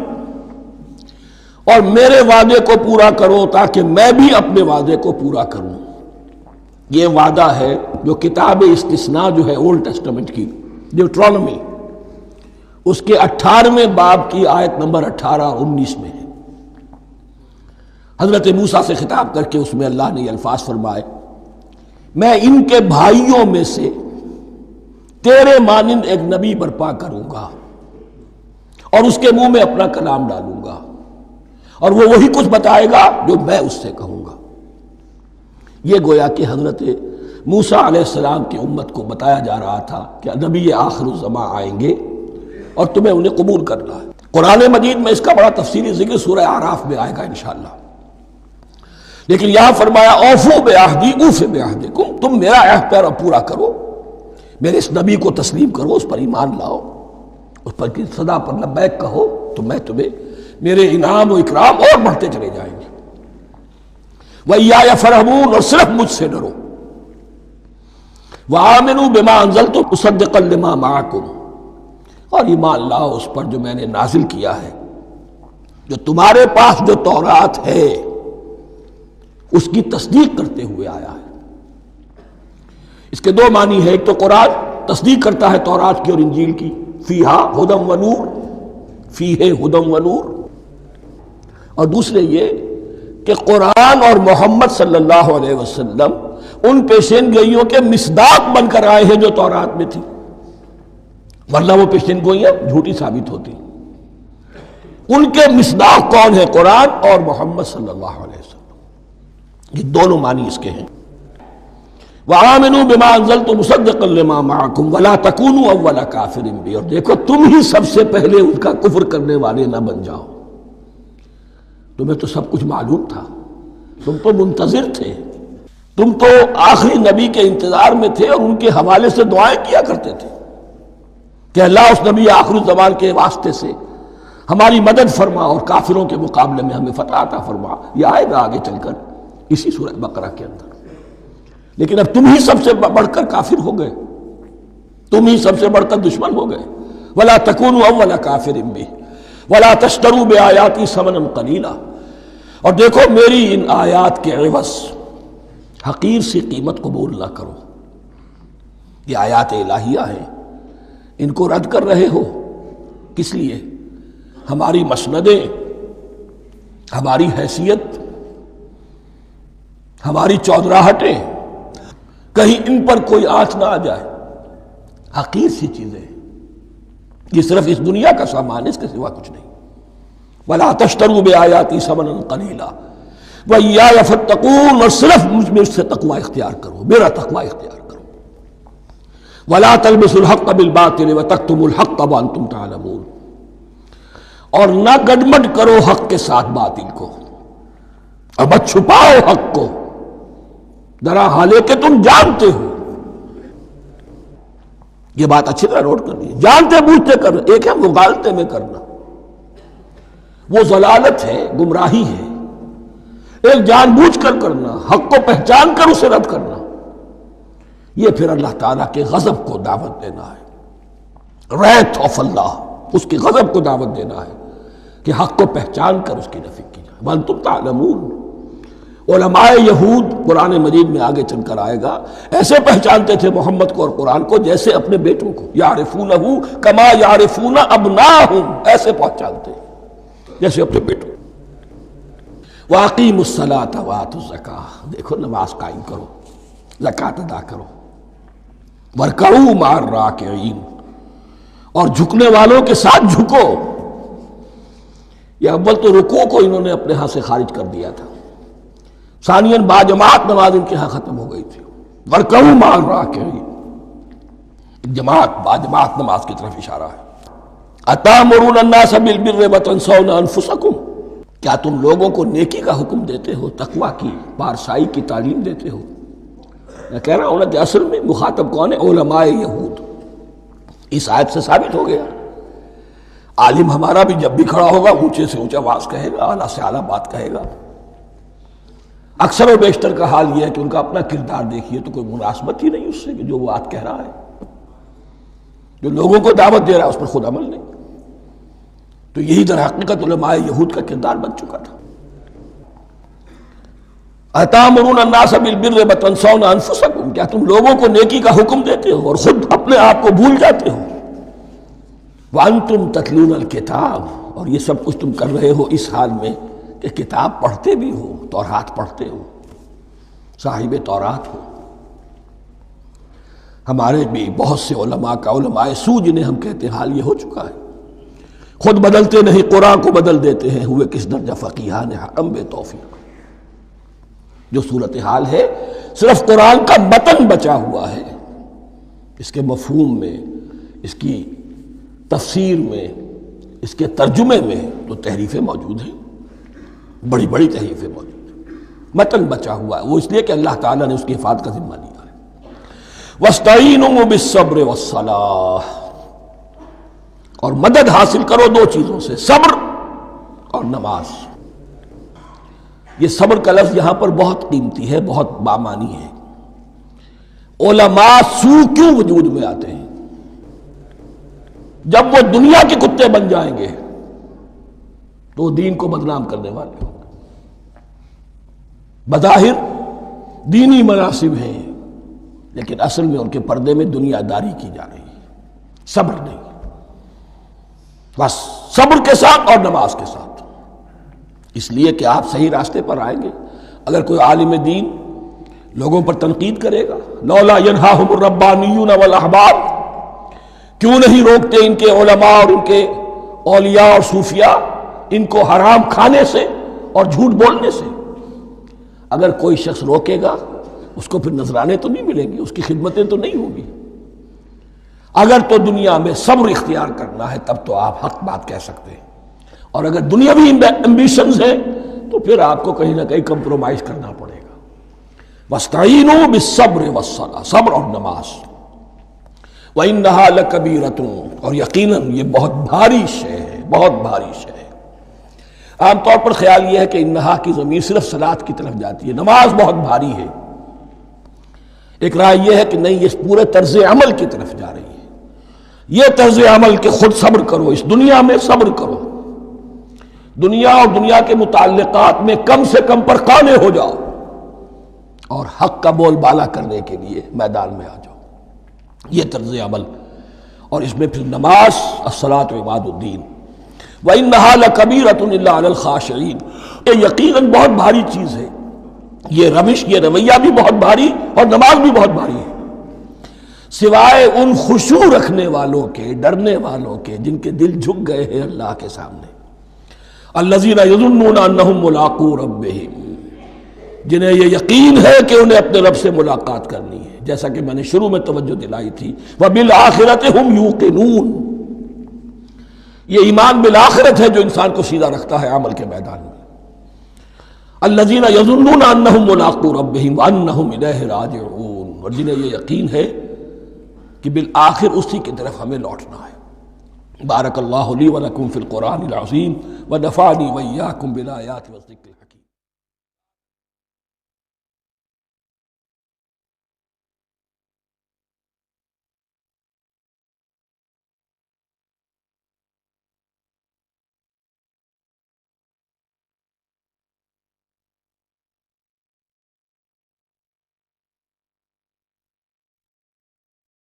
اور میرے وعدے کو پورا کرو تاکہ میں بھی اپنے وعدے کو پورا کروں۔ یہ وعدہ ہے جو کتاب استثناء جو ہے اولڈ ٹیسٹمنٹ کی، ڈیوٹرانومی، اس کے 18ویں باب کی آیت نمبر 18 اور 19 میں ہے۔ حضرت موسیٰ سے خطاب کر کے اس میں اللہ نے یہ الفاظ فرمائے، میں ان کے بھائیوں میں سے تیرے مانند ایک نبی برپا کروں گا اور اس کے منہ میں اپنا کلام ڈالوں گا، اور وہ وہی کچھ بتائے گا جو میں اس سے کہوں گا۔ یہ گویا کہ حضرت موسیٰ علیہ السلام کی امت کو بتایا جا رہا تھا کہ نبی آخر الزماں آئیں گے اور تمہیں انہیں قبول کرنا ہے۔ قرآن مجید میں اس کا بڑا تفصیلی ذکر سورہ اعراف میں آئے گا انشاءاللہ، لیکن یہاں فرمایا اوفوا بعہدی اوف بعہدکم، تم میرا عہد پیرا پورا کرو، میرے اس نبی کو تسلیم کرو، اس پر ایمان لاؤ، اس پر کی صدا پر لبیک کہو، تو میں تمہیں میرے انعام و اکرام اور بڑھتے چلے جائیں گے۔ وَإِيَّايَ فَارْهَبُونَ، اور صرف مجھ سے ڈرو۔ وَآمِنُوا بِمَا أَنزَلْتُ مُصَدِّقًا لِمَا مَعَكُمْ، اور ایمان لاؤ اس پر جو میں نے نازل کیا ہے، جو تمہارے پاس جو تورات ہے اس کی تصدیق کرتے ہوئے آیا ہے۔ اس کے دو معنی ہے، ایک تو قرآن تصدیق کرتا ہے تورات کی اور انجیل کی، فیہا ھدی و نور، فیہ ھدی و نور، اور دوسرے یہ کہ قرآن اور محمد صلی اللہ علیہ وسلم ان پیشین گوئیوں کے مصداق بن کر آئے ہیں جو تورات میں تھی، ورنہ وہ پیشین گوئیاں جھوٹی ثابت ہوتی۔ ان کے مصداق کون ہے؟ قرآن اور محمد صلی اللہ علیہ وسلم، یہ دونوں معنی اس کے ہیں۔ وَآمِنُوا بِمَا أَنزَلْتُ مُصَدِّقًا لِمَا مَعَكُمْ وَلَا تَكُونُوا أَوَّلَ كَافِرٍ بِهِ، اور دیکھو تم ہی سب سے پہلے ان کا کفر کرنے والے نہ بن جاؤ۔ تمہیں تو سب کچھ معلوم تھا، تم تو منتظر تھے، تم تو آخری نبی کے انتظار میں تھے اور ان کے حوالے سے دعائیں کیا کرتے تھے کہ اللہ اس نبی آخر الزمان کے واسطے سے ہماری مدد فرما اور کافروں کے مقابلے میں ہمیں فتح عطا فرما۔ یہ آئے گا آگے چل کر اسی سورہ بقرہ کے اندر۔ لیکن اب تم ہی سب سے بڑھ کر کافر ہو گئے، تم ہی سب سے بڑھ کر دشمن ہو گئے۔ وَلَا تَكُونُوا أَوَّلَ كَافِرٍ بِهِ وَلَا تَشْتَرُوا بِآيَاتِي ثَمَنًا قَلِيلًا، اور دیکھو میری ان آیات کے عوض حقیر سی قیمت قبول نہ کرو۔ یہ آیات الہیہ ہیں، ان کو رد کر رہے ہو، کس لیے؟ ہماری مسندیں، ہماری حیثیت، ہماری چودراہٹیں، کہیں ان پر کوئی آنچ نہ آ جائے۔ حقیر سی چیزیں، یہ صرف اس دنیا کا سامان ہے، اس کے سوا کچھ نہیں۔ وَلَا تَشْتَرُوا بِآيَاتِي ثَمَنًا قَلِيلًا وَإِيَّايَ فَاتَّقُونِ، اور صرف مجھ سے تقوی اختیار کرو، میرا تقوی اختیار کرو۔ وَلَا تَلْبِسُوا الْحَقَّ بِالْبَاطِلِ وَتَكْتُمُوا الْحَقَّ وَأَنْتُمْ تَعْلَمُونَ، اور نہ گڈمڈ کرو حق کے ساتھ باطل کو، اور مت چھپاؤ حق کو، درا حالے کہ تم جانتے ہو۔ یہ بات اچھی طرح نوٹ کرنی ہے، جانتے بوجھتے کرنا، ایک ہے مغالطے میں کرنا، وہ ضلالت ہے، گمراہی ہے۔ ایک جان بوجھ کر کرنا، حق کو پہچان کر اسے رد کرنا، یہ پھر اللہ تعالیٰ کے غضب کو دعوت دینا ہے، ریت آف اللہ، اس کے غضب کو دعوت دینا ہے کہ حق کو پہچان کر اس کی نفی کی جائے۔ وَأَنْتُمْ تَعْلَمُونَ، علماء یہود قرآن مجید میں آگے چل کر آئے گا، ایسے پہچانتے تھے محمد کو اور قرآن کو جیسے اپنے بیٹوں کو، یعرفونہ کما یعرفون ابناہم، ایسے پہچانتے جیسے اپنے بیٹوں۔ وَأَقِیمُوا الصَّلَاةَ وَآتُوا الزَّکَاةَ، دیکھو نماز قائم کرو، زکوٰۃ ادا کرو، وَارْکَعُوا مَعَ الرَّاکِعِینَ، اور جھکنے والوں کے ساتھ جھکو۔ یہ اول تو رکوع کو انہوں نے اپنے ہاں سے خارج کر دیا تھا، ثانیاً باجماعت نماز ان کے ہاں ختم ہو گئی تھی۔ وَارْکَعُوا مَعَ الرَّاکِعِینَ، جماعت باجماعت نماز کی طرف اشارہ ہے۔ أَتَأْمُرُونَ النَّاسَ بِالْبِرِّ وَتَنْسَوْنَ أَنفُسَكُمْ، کیا تم لوگوں کو نیکی کا حکم دیتے ہو، تقویٰ کی، پارسائی کی تعلیم دیتے ہو؟ میں کہہ رہا ہوں نا کہ اصل میں مخاطب کون ہے؟ علماء یہود۔ اس آیت سے ثابت ہو گیا عالم ہمارا بھی جب بھی کھڑا ہوگا اونچے سے اونچا آواز کہے گا، اعلیٰ سے اعلیٰ بات کہے گا۔ اکثر و بیشتر کا حال یہ ہے کہ ان کا اپنا کردار دیکھیے تو کوئی مناسبت ہی نہیں اس سے کہ جو وہ بات کہہ رہا ہے، جو لوگوں کو دعوت دے رہا ہے اس پر خود عمل نہیں۔ تو یہی در حقیقت علماء یہود کا کردار بن چکا تھا۔ أَتَأْمُرُونَ النَّاسَ بِالْبِرِّ وَتَنْسَوْنَ أَنفُسَكُمْ، کیا تم لوگوں کو نیکی کا حکم دیتے ہو اور خود اپنے آپ کو بھول جاتے ہو؟ وَأَنْتُمْ تَتْلُونَ الْكِتَابَ، اور یہ سب کچھ تم کر رہے ہو اس حال میں کہ کتاب پڑھتے بھی ہو، تورات پڑھتے ہو، صاحب تورات ہو۔ ہمارے بھی بہت سے علماء کا، علماء سو جنہیں ہم کہتے ہیں، حال یہ ہو چکا ہے، خود بدلتے نہیں قرآن کو بدل دیتے ہیں، ہوئے کس درجہ فقیہان حرم بے توفیق۔ جو صورتحال ہے صرف قرآن کا متن بچا ہوا ہے، اس کے مفہوم میں، اس کی تفسیر میں، اس کے ترجمے میں تو تحریفیں موجود ہیں، بڑی بڑی تحریفیں موجود ہیں، متن بچا ہوا ہے، وہ اس لیے کہ اللہ تعالیٰ نے اس کی حفاظت کا ذمہ لیا ہے۔ وَاسْتَعِینُوا بِالصَّبْرِ وَالصَّلَاةِ، اور مدد حاصل کرو دو چیزوں سے، صبر اور نماز۔ یہ صبر کا لفظ یہاں پر بہت قیمتی ہے، بہت بامانی ہے۔ علماء سو کیوں وجود میں آتے ہیں؟ جب وہ دنیا کے کتے بن جائیں گے تو وہ دین کو بدنام کرنے والے ہوں گے۔ بظاہر دینی مناسب ہیں لیکن اصل میں ان کے پردے میں دنیا داری کی جا رہی ہے، صبر نہیں۔ بس صبر کے ساتھ اور نماز کے ساتھ، اس لیے کہ آپ صحیح راستے پر آئیں گے۔ اگر کوئی عالم دین لوگوں پر تنقید کرے گا، لولا ینہاہم الربانیون والاحبار، کیوں نہیں روکتے ان کے علماء اور ان کے اولیاء اور صوفیاء ان کو حرام کھانے سے اور جھوٹ بولنے سے؟ اگر کوئی شخص روکے گا اس کو پھر نذرانے تو نہیں ملیں گے، اس کی خدمتیں تو نہیں ہوگی۔ اگر تو دنیا میں صبر اختیار کرنا ہے تب تو آپ حق بات کہہ سکتے ہیں، اور اگر دنیاوی ایمبیشنز ہیں تو پھر آپ کو کہیں نہ کہیں کمپرومائز کرنا پڑے گا۔ وَاسْتَعِینُوا بِالصَّبْرِ وَالصَّلَاةِ، صبر اور نماز۔ وَإِنَّهَا لَكَبِیرَةٌ، اور یقیناً یہ بہت بھاری شے ہے، بہت بھاری شے ہے۔ عام طور پر خیال یہ ہے کہ انہا کی ضمیر صرف صلاۃ کی طرف جاتی ہے، نماز بہت بھاری ہے۔ ایک رائے یہ ہے کہ نہیں، یہ پورے طرز عمل کی طرف جا رہی ہے۔ یہ طرز عمل کہ خود صبر کرو، اس دنیا میں صبر کرو، دنیا اور دنیا کے متعلقات میں کم سے کم پر قانے ہو جاؤ، اور حق کا بول بالا کرنے کے لیے میدان میں آ جاؤ۔ یہ طرز عمل، اور اس میں پھر نماز، الصلاۃ عماد الدین۔ وَإِنَّهَا لَكَبِيرَةٌ إِلَّا عَلَى الْخَاشِعِينَ، یہ یقیناً بہت بھاری چیز ہے، یہ روش، یہ رویہ بھی بہت بھاری اور نماز بھی بہت بھاری ہے، سوائے ان خشوع رکھنے والوں کے، ڈرنے والوں کے، جن کے دل جھک گئے ہیں اللہ کے سامنے۔ الذین یظنون انہم ملاقو ربہم، جنہیں یہ یقین ہے کہ انہیں اپنے رب سے ملاقات کرنی ہے، جیسا کہ میں نے شروع میں توجہ دلائی تھی، وبالآخرۃ ہم یوقنون، یہ ایمان بالآخرت ہے جو انسان کو سیدھا رکھتا ہے عمل کے میدان میں۔ الذین یظنون انہم ملاقو ربہم وانہم الیہ راجعون، اور جنہیں یہ یقین ہے کہ بالآخر اسی کی طرف ہمیں لوٹنا ہے۔ بارک اللہ لی ولکم فی القرآن العظیم ونفعنی وإیاکم بالآیات والذکر الحکیم۔